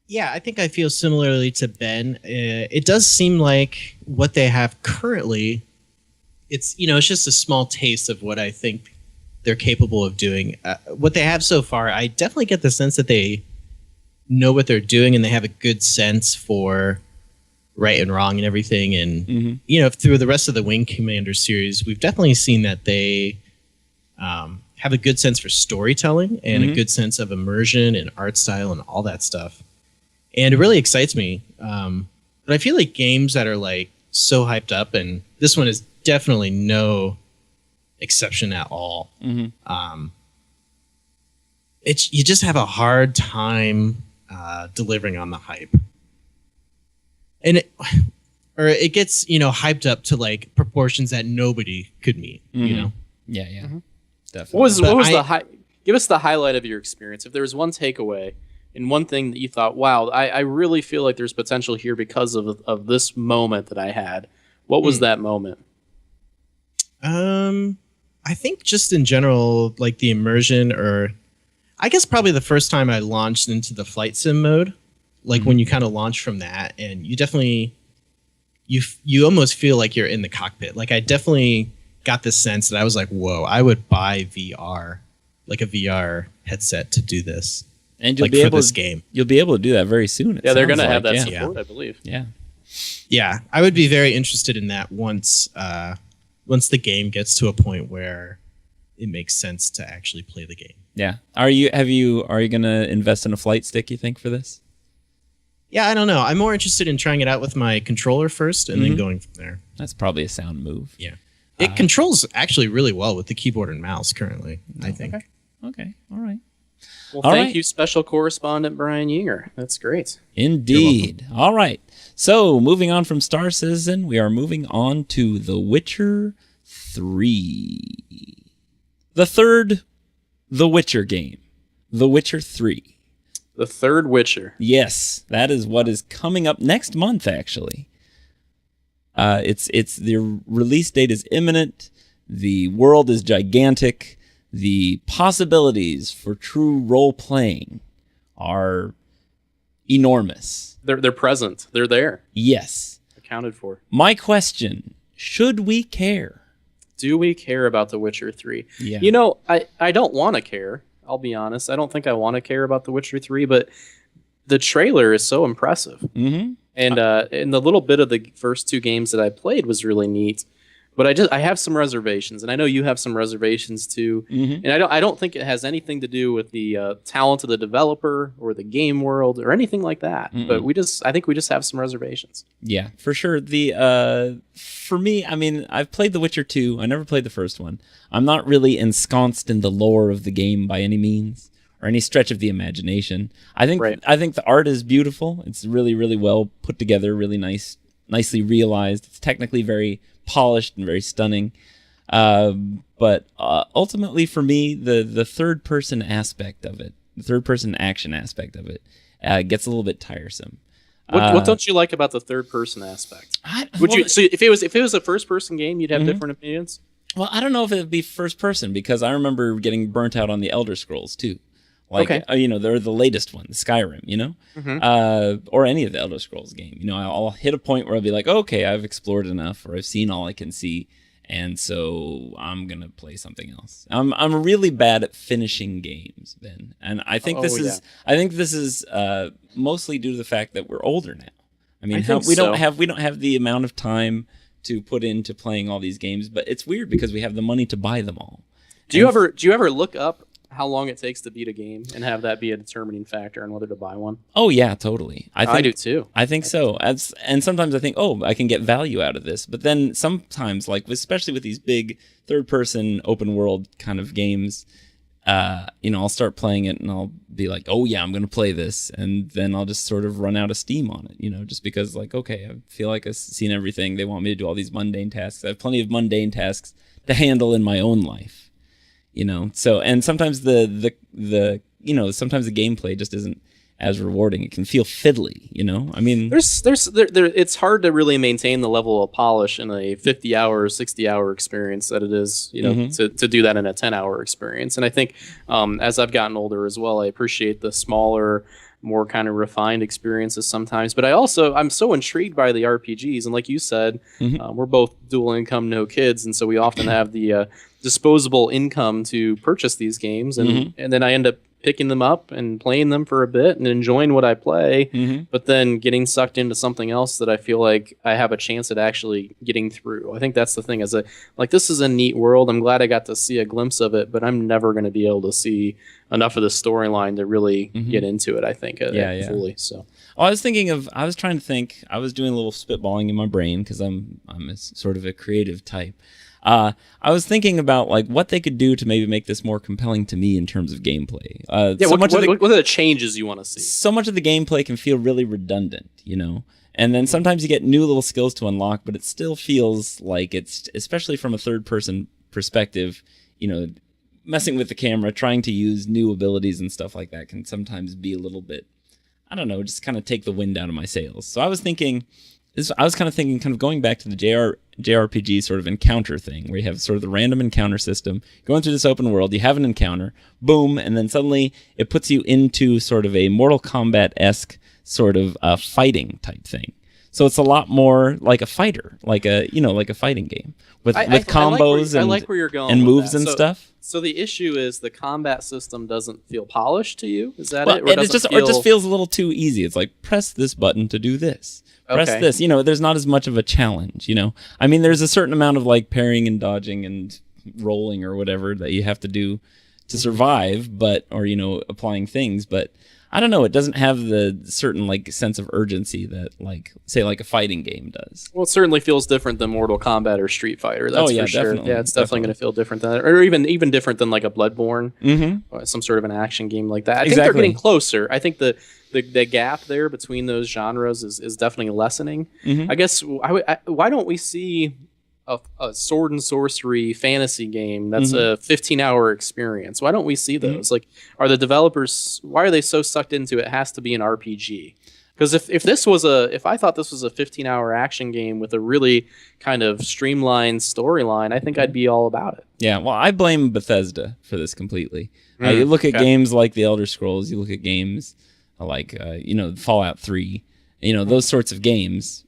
Yeah, I think I feel similarly to Ben. It does seem like what they have currently, it's just a small taste of what I think they're capable of doing. What they have so far, I definitely get the sense that they know what they're doing and they have a good sense for right and wrong and everything. And through the rest of the Wing Commander series, we've definitely seen that they have a good sense for storytelling and a good sense of immersion and art style and all that stuff. And it really excites me. But I feel like games that are like so hyped up, and this one is definitely no exception at all. You just have a hard time delivering on the hype, and it gets hyped up to like proportions that nobody could meet. Yeah, definitely. What was the give us the highlight of your experience? If there was one takeaway and one thing that you thought, wow, I really feel like there's potential here because of this moment that I had. What was that moment? I think just in general, like the immersion, or I guess probably the first time I launched into the flight sim mode. like when you kind of launch from that, and you definitely you almost feel like you're in the cockpit. Like I definitely got this sense that I was like, whoa, I would buy VR, like a VR headset to do this. And you'll like be for able this to, game. You'll be able to do that very soon. Yeah, they're going to have like. that support, I believe. Yeah. Yeah, I would be very interested in that once the game gets to a point where it makes sense to actually play the game. Yeah. Are you going to invest in a flight stick, you think, for this? Yeah, I don't know. I'm more interested in trying it out with my controller first and then going from there. That's probably a sound move. Yeah. It controls actually really well with the keyboard and mouse currently, I think. Okay. All right. Well, All thank right. you, special correspondent Brian Yeager. That's great. Indeed. All right. So, moving on from Star Citizen, we are moving on to The Witcher 3. The third The Witcher game, The Witcher 3. The third Witcher. Yes, that is what is coming up next month, actually. It's the release date is imminent. The world is gigantic. The possibilities for true role playing are enormous. They're present. They're there. Yes. Accounted for. My question, should we care? Do we care about The Witcher 3? Yeah. You know, I don't want to care. I'll be honest. I don't think I want to care about The Witcher 3, but the trailer is so impressive. Mm-hmm. And the little bit of the first two games that I played was really neat. But I have some reservations, and I know you have some reservations too. Mm-hmm. And I don't think it has anything to do with the talent of the developer or the game world or anything like that. Mm-mm. But I think we just have some reservations. Yeah, for sure. For me, I mean, I've played The Witcher 2. I never played the first one. I'm not really ensconced in the lore of the game by any means or any stretch of the imagination. I think the art is beautiful. It's really, really well put together, really nicely realized. It's technically very polished and very stunning. But ultimately for me, the third person aspect of it, the third person action aspect of it, gets a little bit tiresome. What don't you like about the third person aspect? So if it was a first person game, you'd have different opinions? Well, I don't know if it would be first person because I remember getting burnt out on the Elder Scrolls too. Like, they're the latest one, Skyrim, or any of the Elder Scrolls game. I'll hit a point where I'll be like, okay, I've explored enough, or I've seen all I can see, and so I'm gonna play something else. I'm really bad at finishing games, Ben, and I think this is mostly due to the fact that we're older now. I mean, we don't have the amount of time to put into playing all these games, but it's weird because we have the money to buy them all. Do you ever look up how long it takes to beat a game and have that be a determining factor on whether to buy one? Oh yeah, totally. I do too. I think so. And sometimes I think, I can get value out of this. But then sometimes, like especially with these big third-person open world kind of games, I'll start playing it and I'll be like, oh yeah, I'm going to play this, and then I'll just sort of run out of steam on it. Just because like, okay, I feel like I've seen everything. They want me to do all these mundane tasks. I have plenty of mundane tasks to handle in my own life. So, and sometimes the sometimes the gameplay just isn't as rewarding. It can feel fiddly, I mean, it's hard to really maintain the level of polish in a 50-hour, 60-hour experience that it is, to do that in a 10-hour experience. And I think as I've gotten older as well, I appreciate the smaller, more kind of refined experiences sometimes. But I'm so intrigued by the RPGs. And like you said, we're both dual income, no kids. And so we often have the disposable income to purchase these games. And then I end up picking them up and playing them for a bit and enjoying what I play, but then getting sucked into something else that I feel like I have a chance at actually getting through. I think that's the thing. This is a neat world. I'm glad I got to see a glimpse of it, but I'm never going to be able to see enough of the storyline to really get into it, I think, fully. So I was doing a little spitballing in my brain because I'm sort of a creative type. I was thinking about like what they could do to maybe make this more compelling to me in terms of gameplay. What are the changes you want to see? So much of the gameplay can feel really redundant, and then sometimes you get new little skills to unlock, but it still feels like it's, especially from a third-person perspective, messing with the camera, trying to use new abilities and stuff like that can sometimes be a little bit, I don't know, just kind of take the wind out of my sails. So I was kind of going back to the JRPG sort of encounter thing, where you have sort of the random encounter system, going through this open world, you have an encounter, boom, and then suddenly it puts you into sort of a Mortal Kombat-esque sort of fighting type thing. So it's a lot more like a fighter, like a fighting game with combos I like where you're going and with moves that. and stuff. So the issue is the combat system doesn't feel polished to you. Is that Well, it? or it just feels a little too easy. It's like press this button to do this. Press Okay. this. There's not as much of a challenge. I mean, there's a certain amount of like parrying and dodging and rolling or whatever that you have to do to survive, or applying things, but I don't know. It doesn't have the certain like sense of urgency that like say like a fighting game does. Well, it certainly feels different than Mortal Kombat or Street Fighter. That's for sure. definitely. Yeah, it's definitely going to feel different than that, or even different than like a Bloodborne, or some sort of an action game like that. I think they're getting closer. I think the gap there between those genres is definitely lessening. I guess why don't we see a sword and sorcery fantasy game that's a 15-hour experience? Why don't we see those? Like, are the developers, why are they so sucked into it has to be an RPG? Because if I thought this was a 15-hour action game with a really kind of streamlined storyline, I think I'd be all about it. Yeah, well, I blame Bethesda for this completely. You look at games like The Elder Scrolls, you look at games like Fallout 3, those sorts of games,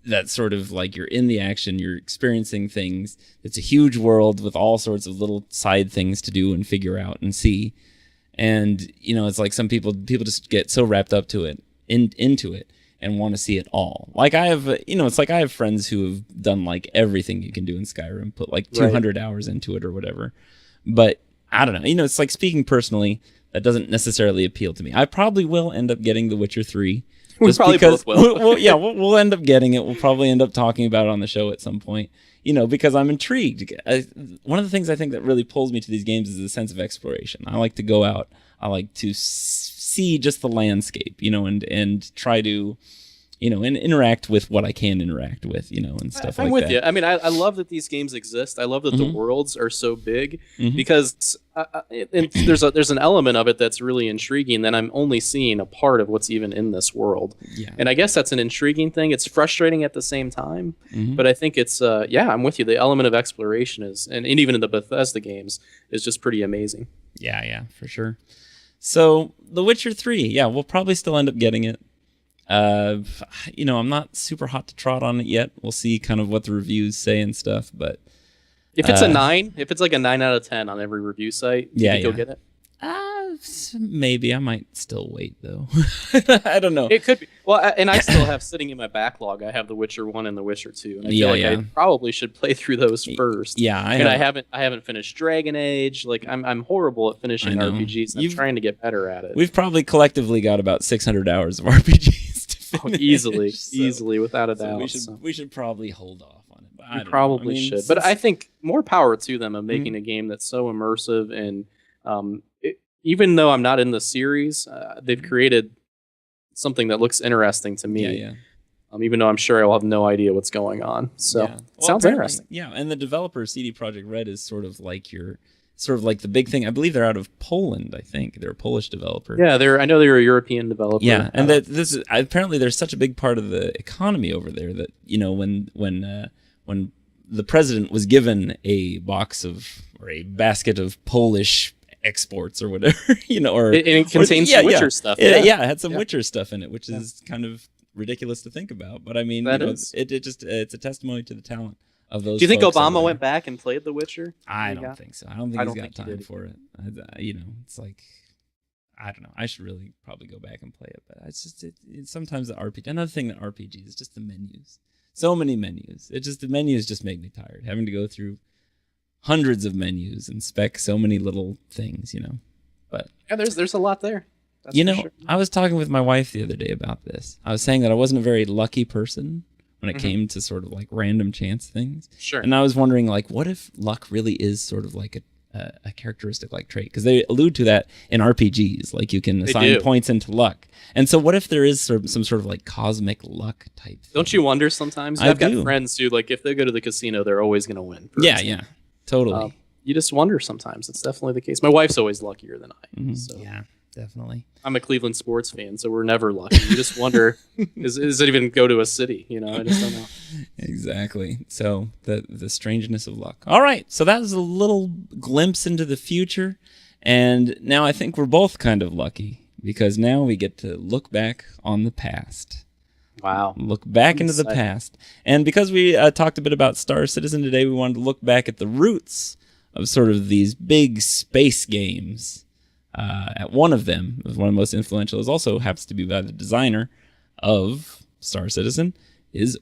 that sort of like you're in the action, you're experiencing things. It's a huge world with all sorts of little side things to do and figure out and see. And, it's like some people just get so wrapped up to it, into it, and want to see it all. Like I have, it's like I have friends who have done like everything you can do in Skyrim, put like 200 hours into it or whatever. But I don't know, it's like speaking personally, that doesn't necessarily appeal to me. I probably will end up getting The Witcher 3. We probably both will. We'll end up getting it. We'll probably end up talking about it on the show at some point, because I'm intrigued. One of the things I think that really pulls me to these games is the sense of exploration. I like to go out. I like to see just the landscape, and try to, and interact with what I can interact with, and stuff like that. I'm with you. I mean, I love that these games exist. I love that the worlds are so big because there's an element of it that's really intriguing that I'm only seeing a part of what's even in this world. Yeah. And I guess that's an intriguing thing. It's frustrating at the same time, but I think it's, I'm with you. The element of exploration and even in the Bethesda games is just pretty amazing. Yeah, for sure. So The Witcher 3, we'll probably still end up getting it. I'm not super hot to trot on it yet. We'll see kind of what the reviews say and stuff, but if it's a 9, if it's like a 9 out of 10 on every review site, you think you'll get it? Maybe. I might still wait though. I don't know. It could be. Well, and I still have sitting in my backlog. I have The Witcher 1 and The Witcher 2, and I feel like I probably should play through those first. Yeah, I haven't finished Dragon Age. Like I'm horrible at finishing RPGs. I'm trying to get better at it. We've probably collectively got about 600 hours of RPGs to finish. Easily, without a doubt. We should probably hold off on it. We probably should. But I think more power to them of making a game that's so immersive and even though I'm not in the series, they've created something that looks interesting to me. Yeah. Even though I'm sure I'll have no idea what's going on. So it sounds interesting. Yeah, and the developer CD Projekt Red is sort of like the big thing. I believe they're out of Poland. I think they're a Polish developer. Yeah, I know they're a European developer. Yeah, and apparently there's such a big part of the economy over there that when the president was given a basket of Polish exports or whatever, or it contains Witcher stuff. It had some Witcher stuff in it, which is kind of ridiculous to think about. But I mean, it's a testimony to the talent of those. Do you think Obama went back and played The Witcher? I don't think so. I don't think he's got time for it. It's like, I don't know. I should really probably go back and play it, but it's just sometimes the RPG. Another thing that RPG is just the menus. So many menus. The menus just make me tired. Having to go through hundreds of menus and spec so many little things, But there's a lot there. That's sure. I was talking with my wife the other day about this. I was saying that I wasn't a very lucky person when it came to sort of like random chance things. Sure. And I was wondering, like, what if luck really is sort of like a characteristic like trait? Because they allude to that in RPGs, like you can assign points into luck. And so what if there is some sort of like cosmic luck type thing? Don't you wonder sometimes? I've got friends who, like, if they go to the casino, they're always going to win. Yeah. Totally. You just wonder sometimes. It's definitely the case. My wife's always luckier than I am. So. Yeah, definitely. I'm a Cleveland sports fan, so we're never lucky. You just wonder, does it even go to a city? I just don't know. Exactly. So the strangeness of luck. All right. So that was a little glimpse into the future. And now I think we're both kind of lucky because now we get to look back on the past. Wow. Look back into the past. And because we talked a bit about Star Citizen today, we wanted to look back at the roots of sort of these big space games. At one of them, one of the most influential, is also happens to be by the designer of Star Citizen, is...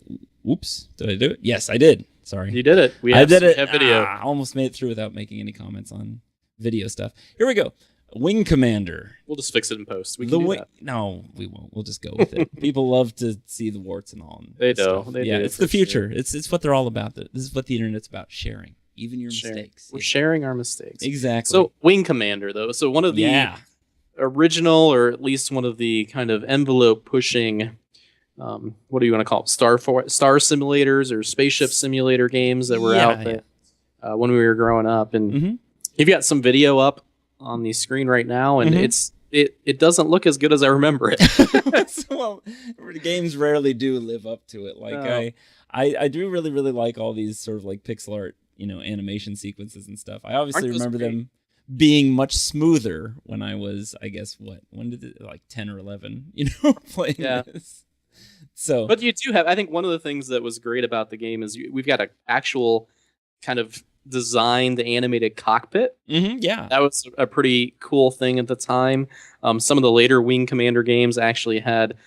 Oops, did I do it? Yes, I did. Sorry. You did it. I did it. We have video. I almost made it through without making any comments on video stuff. Here we go. Wing Commander. We'll just fix it in post. We can do that. No, we won't. We'll just go with it. People love to see the warts and all. They do. Stuff. They yeah, do, it's the future. sure. It's what they're all about. This is what the internet's about, sharing. Even your mistakes. We're sharing our mistakes. Exactly. So Wing Commander, though. So one of the original, or at least one of the kind of envelope-pushing, what do you want to call it? Star simulators or spaceship simulator games that were out there when we were growing up. And you've got some video up on the screen right now, and it doesn't look as good as I remember it. Well, the games rarely do live up to it. Like I do really, really like all these sort of like pixel art, animation sequences and stuff. I obviously remember them being much smoother when I was, I guess, when did it, like 10 or 11, playing this. So, but you do have, I think one of the things that was great about the game is we've got an actual kind of designed animated cockpit. Yeah. That was a pretty cool thing at the time. Some of the later Wing Commander games actually had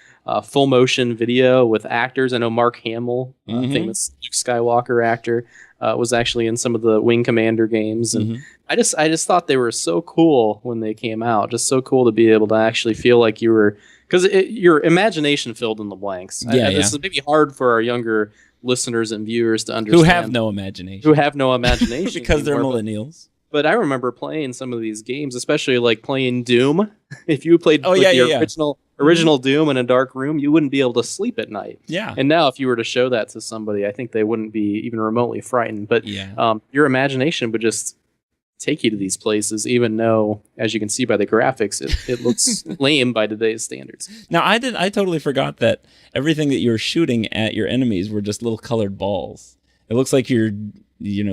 full motion video with actors. I know Mark Hamill, famous Luke Skywalker actor, was actually in some of the Wing Commander games. And I just thought they were so cool when they came out. Just so cool to be able to actually feel like you were, because your imagination filled in the blanks. This is maybe hard for our younger listeners and viewers to understand. Who have no imagination. Because they're millennials. But I remember playing some of these games, especially like playing Doom. If you played the original Doom in a dark room, you wouldn't be able to sleep at night. Yeah. And now if you were to show that to somebody, I think they wouldn't be even remotely frightened. But your imagination would just take you to these places, even though, as you can see by the graphics, it looks lame by today's standards. Now, I totally forgot that everything that you're shooting at your enemies were just little colored balls. It looks like you're,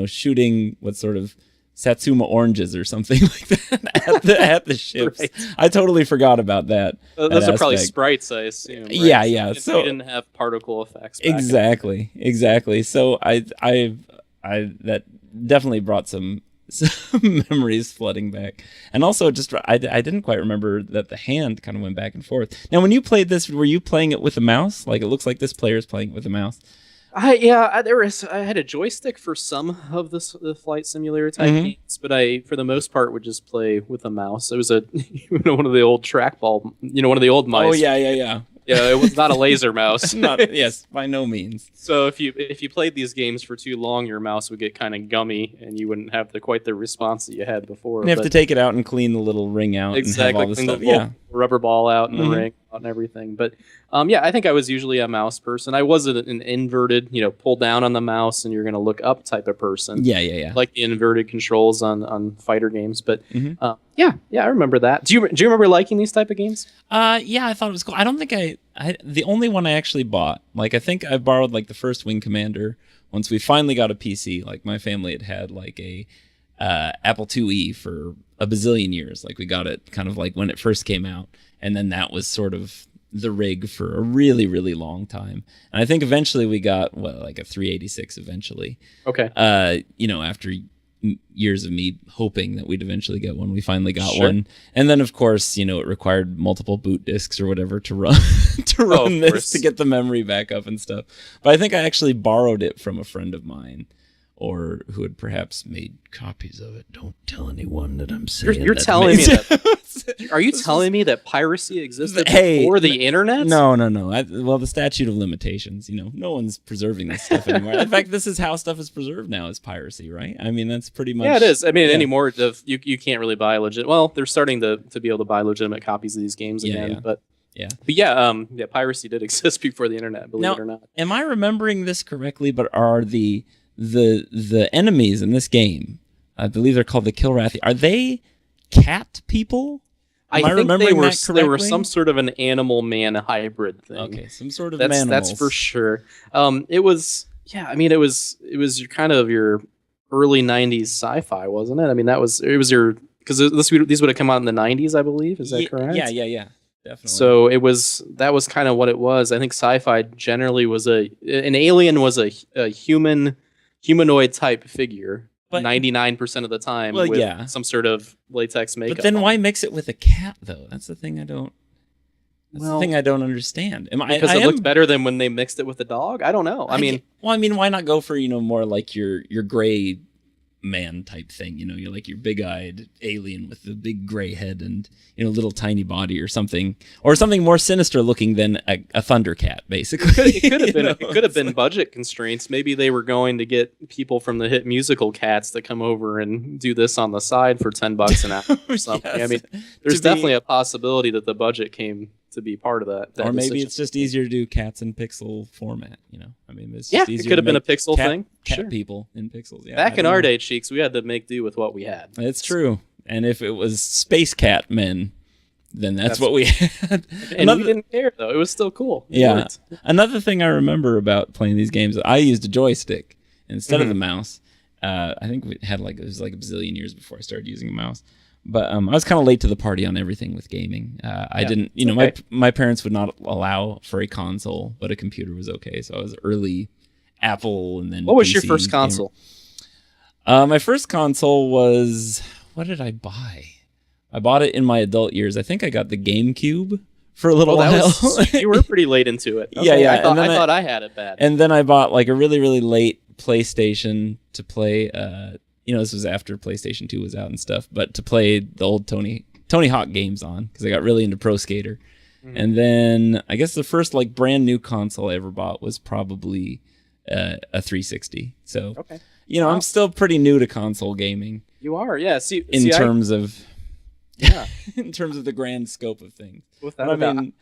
shooting what sort of Satsuma oranges or something like that at the ships. Right. I totally forgot about that. Those are probably sprites, I assume. Right? Yeah. So we didn't have particle effects. Exactly. So I that definitely brought some memories flooding back. And also I didn't quite remember that the hand kind of went back and forth. Now, when you played this, were you playing it with a mouse? Like, it looks like this player is playing it with a mouse. I had a joystick for some of the flight simulator type games, but I, for the most part, would just play with a mouse. It was one of the old trackball, one of the old mice. Oh yeah. Yeah, it was not a laser mouse. Yes, by no means. So if you played these games for too long, your mouse would get kind of gummy, and you wouldn't have quite the response that you had before. You have to take it out and clean the little ring out. Exactly, and have all clean the stuff. the rubber ball out and the ring out and everything. But I think I was usually a mouse person. I wasn't an inverted, pull down on the mouse and you're going to look up type of person. Yeah. Like the inverted controls on fighter games. But I remember that. Do you remember liking these type of games? Yeah, I thought it was cool. I don't think I the only one I actually bought, like, I think I borrowed like the first Wing Commander once we finally got a PC. Like, my family had like a Apple IIe for a bazillion years. Like, we got it kind of like when it first came out, and then that was sort of the rig for a really, really long time. And I think eventually we got like a 386 eventually. Okay. After years of me hoping that we'd eventually get one, we finally got one. And then, of course, it required multiple boot disks or whatever to run this, to get the memory back up and stuff. But I think I actually borrowed it from a friend of mine, or who had perhaps made copies of it. Don't tell anyone that I'm saying. You're telling me that. Are you telling me that piracy existed before the internet? No. Well, the statute of limitations. No one's preserving this stuff anymore. In fact, this is how stuff is preserved now, is piracy, right? I mean, that's pretty much. Yeah, it is. I mean, anymore, you can't really buy legit. Well, they're starting to be able to buy legitimate copies of these games again, but. But piracy did exist before the internet, believe it or not. Am I remembering this correctly? But are the enemies in this game, I believe they're called the Kilrathi, are they cat people? I think they were some sort of an animal man hybrid thing. Okay, some sort of that's for sure. It was your kind of your early 90s sci-fi, wasn't it? I mean, it was your because these would have come out in the 90s, I believe. Is that correct? Yeah. Definitely. So that was kind of what it was. I think sci-fi generally was an alien was a humanoid type figure, but 99% of the time with some sort of latex makeup. But then why mix it with a cat though? That's the thing I don't. The thing I don't understand. Because it looked better than when they mixed it with the dog. I don't know. I mean, why not go for more like your gray man type thing? You're like your big-eyed alien with the big gray head and little tiny body or something more sinister looking than a Thundercat, basically. It could have been budget constraints. Maybe they were going to get people from the hit musical Cats to come over and do this on the side for $10 an hour or something. Yes. I mean, there's definitely a possibility that the budget came to be part of that or maybe decision. It's just easier to do cats in pixel format. I mean, it's just easier it could have been a pixel thing. Cat people in pixels. Yeah, back in our day, Cheeks, we had to make do with what we had. It's true. And if it was space cat men, then that's what we had. And we didn't care though. It was still cool. Yeah. Another thing I remember about playing these games, I used a joystick instead of the mouse. I think it was like a bazillion years before I started using a mouse. But I was kind of late to the party on everything with gaming. I didn't, my parents would not allow for a console, but a computer was okay. So I was early Apple and then What was PC your first console? My first console was, what did I buy? I bought it in my adult years. I think I got the GameCube for a little while. You were pretty late into it. Okay, yeah. I thought I had it bad. And then I bought like a really, really late PlayStation to play, this was after PlayStation 2 was out and stuff, but to play the old Tony Hawk games on, because I got really into Pro Skater. Mm-hmm. And then I guess the first like brand new console I ever bought was probably a 360. So, I'm still pretty new to console gaming. You are, yeah. In terms of the grand scope of things. Without a doubt.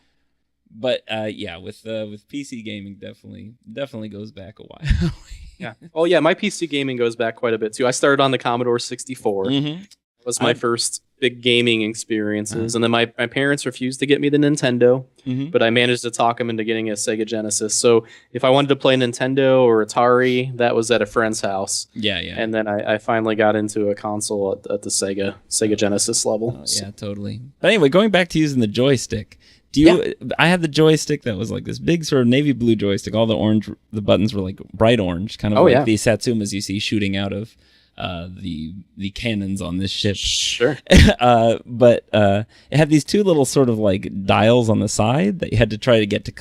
But with PC gaming definitely goes back a while. Yeah. Oh yeah, my PC gaming goes back quite a bit too. I started on the Commodore 64. Mm-hmm. That was my first big gaming experiences, and then my parents refused to get me the Nintendo, but I managed to talk them into getting a Sega Genesis. So if I wanted to play Nintendo or Atari, that was at a friend's house. Yeah. And then I finally got into a console at the Sega Genesis level. Yeah, totally. But anyway, going back to using the joystick. I had the joystick that was like this big sort of navy blue joystick. All the buttons were like bright orange, kind of like the Satsumas you see shooting out of the cannons on this ship. Sure. But it had these two little sort of like dials on the side that you had to try to get to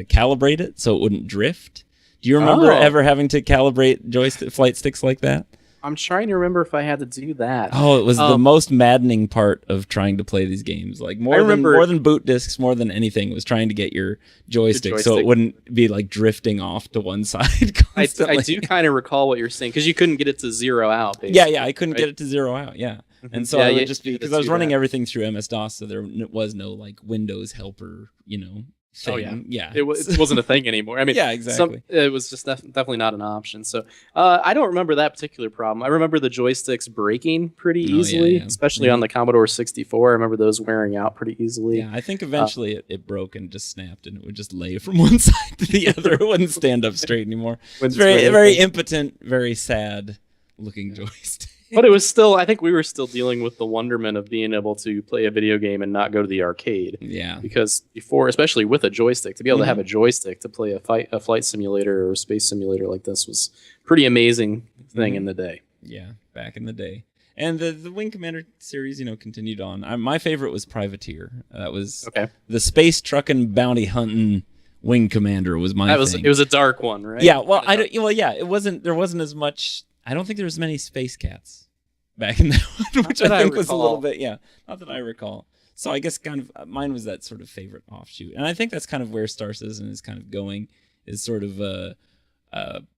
calibrate it so it wouldn't drift. Do you remember ever having to calibrate flight sticks like that? I'm trying to remember if I had to do that. Oh, it was the most maddening part of trying to play these games. Like more than boot discs, more than anything, was trying to get your joystick so it wouldn't be like drifting off to one side constantly. I do kind of recall what you're saying, because you couldn't get it to zero out. Basically, yeah, I couldn't get it to zero out. Yeah, and so I would just be, because I was running everything through MS-DOS, so there was no like Windows helper, thing. Oh yeah. It wasn't a thing anymore. I mean, yeah, exactly. It was just definitely not an option. So I don't remember that particular problem. I remember the joysticks breaking pretty easily, especially on the Commodore 64. I remember those wearing out pretty easily. Yeah, I think eventually it broke and just snapped, and it would just lay from one side to the other. It wouldn't stand up straight anymore. It's very impotent, very sad looking joystick. But it was still, I think we were still dealing with the wonderment of being able to play a video game and not go to the arcade. Yeah. Because before, especially with a joystick, to be able to have a joystick to play a flight simulator or a space simulator like this was pretty amazing thing in the day. Yeah, back in the day. And the Wing Commander series, continued on. My favorite was Privateer. That was the space trucking bounty hunting Wing Commander was my thing. It was a dark one, right? Yeah, it wasn't. There wasn't as much. I don't think there was many space cats back in that one, which I think was a little bit, not that I recall. So I guess kind of mine was that sort of favorite offshoot. And I think that's kind of where Star Citizen is kind of going, is sort of a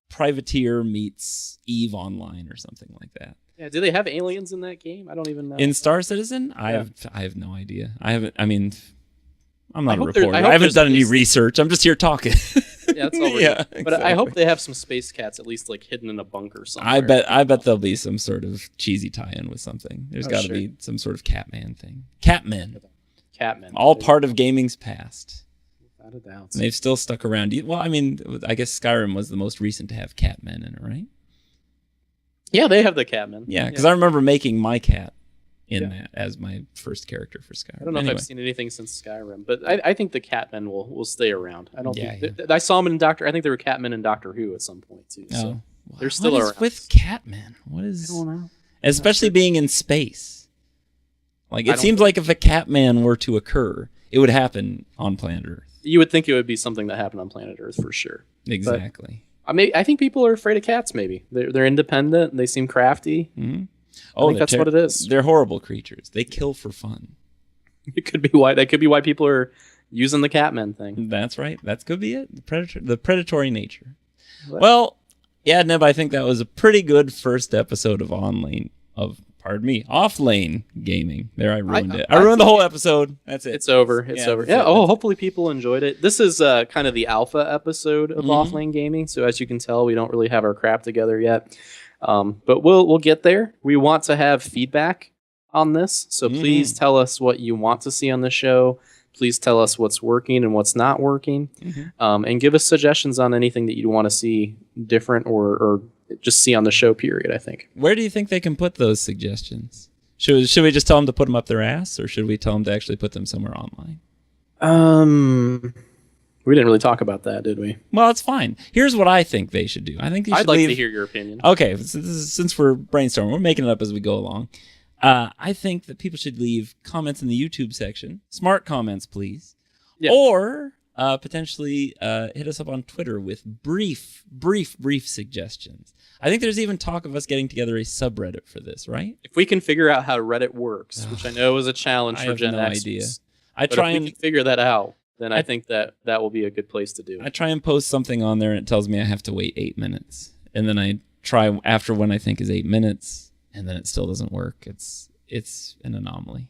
Privateer meets EVE Online or something like that. Yeah, do they have aliens in that game? I don't even know. In Star Citizen? I have no idea. I'm not a reporter. I haven't done any research. I'm just here talking. Yeah, that's all we're doing. But I hope they have some space cats at least like hidden in a bunker somewhere. I bet there'll be some sort of cheesy tie-in with something. There's got to be some sort of Catman thing. Catmen. All part of gaming's past. Without a doubt. And they've still stuck around. Well, I guess Skyrim was the most recent to have Catmen in it, right? Yeah, they have the Catmen. Yeah, because I remember making my cat in that as my first character for Skyrim. I don't know if I've seen anything since Skyrim, but I think the Catmen will stay around. I don't think I saw them in Doctor. I think there were Catmen in Doctor Who at some point too. So they're still around. What is with Catmen? What is? I don't know. Especially being in space. Like it seems like if a Catman were to occur, it would happen on planet Earth. You would think it would be something that happened on planet Earth for sure. Exactly. But I think people are afraid of cats. Maybe they're independent. And they seem crafty. Mm-hmm. I think that's what it is. They're horrible creatures. They kill for fun. It could be why. That could be why people are using the Catmen thing. That's right. That could be it. The predatory nature. Well, yeah, Neb, I think that was a pretty good first episode of Offlane Gaming. There, I ruined it. I ruined the whole episode. That's it. It's over. It's over. Yeah. Hopefully people enjoyed it. This is kind of the alpha episode of Offlane Gaming. So as you can tell, we don't really have our crap together yet. But we'll get there. We want to have feedback on this. So please tell us what you want to see on the show. Please tell us what's working and what's not working. And give us suggestions on anything that you'd want to see different or just see on the show, period, I think. Where do you think they can put those suggestions? Should we just tell them to put them up their ass, or should we tell them to actually put them somewhere online? We didn't really talk about that, did we? Well, it's fine. Here's what I think they should do. I think I'd like to hear your opinion. Okay, since we're brainstorming, we're making it up as we go along. I think that people should leave comments in the YouTube section. Smart comments, please. Yeah. Or potentially hit us up on Twitter with brief suggestions. I think there's even talk of us getting together a subreddit for this, right? If we can figure out how Reddit works, which I know is a challenge for Gen X. Idea. If we can figure that out, then I think that will be a good place to do it. I try and post something on there and it tells me I have to wait 8 minutes. And then I try after when I think is 8 minutes, and then it still doesn't work. It's an anomaly.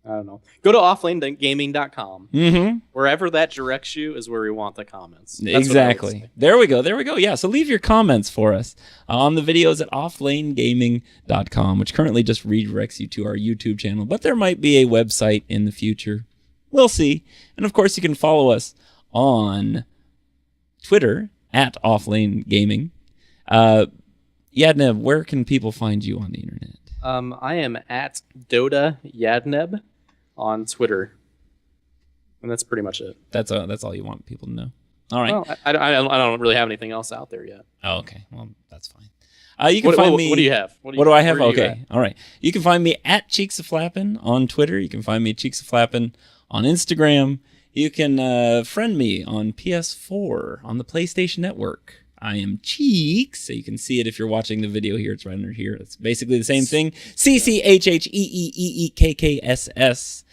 I don't know. Go to offlanegaming.com. Wherever that directs you is where we want the comments. That's exactly. There we go. Yeah, so leave your comments for us on the videos at offlanegaming.com, which currently just redirects you to our YouTube channel. But there might be a website in the future. We'll see. And of course, you can follow us on Twitter at offlanegaming. Yadneb, where can people find you on the internet? I am at Dota Yadneb on Twitter, and that's pretty much it. That's all you want people to know. All right. Well, I don't really have anything else out there yet. Oh, okay. Well, that's fine. You can find me. What do you have? What do I have? Okay. All right. You can find me at Cheeks of Flappin' on Twitter. You can find me at Cheeks of Flappin' on Instagram. You can friend me on PS4 on the PlayStation Network. I am Cheeks, so you can see it if you're watching the video here. It's right under here. It's basically the same thing. CCHHEEEKKSS.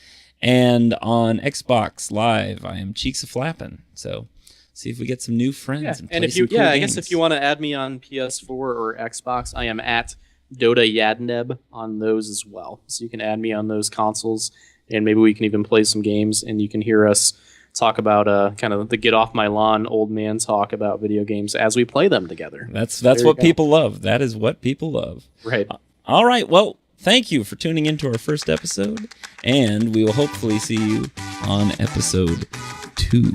And on Xbox Live, I am Cheeks of Flappin'. So see if we get some new friends. And if you, I guess if you want to add me on PS4 or Xbox, I am at Dota Yadneb on those as well. So you can add me on those consoles, and maybe we can even play some games, and you can hear us talk about kind of the get off my lawn old man talk about video games as we play them together. That's what people love. That is what people love. Right. All right. Well, thank you for tuning into our first episode, and we will hopefully see you on episode 2.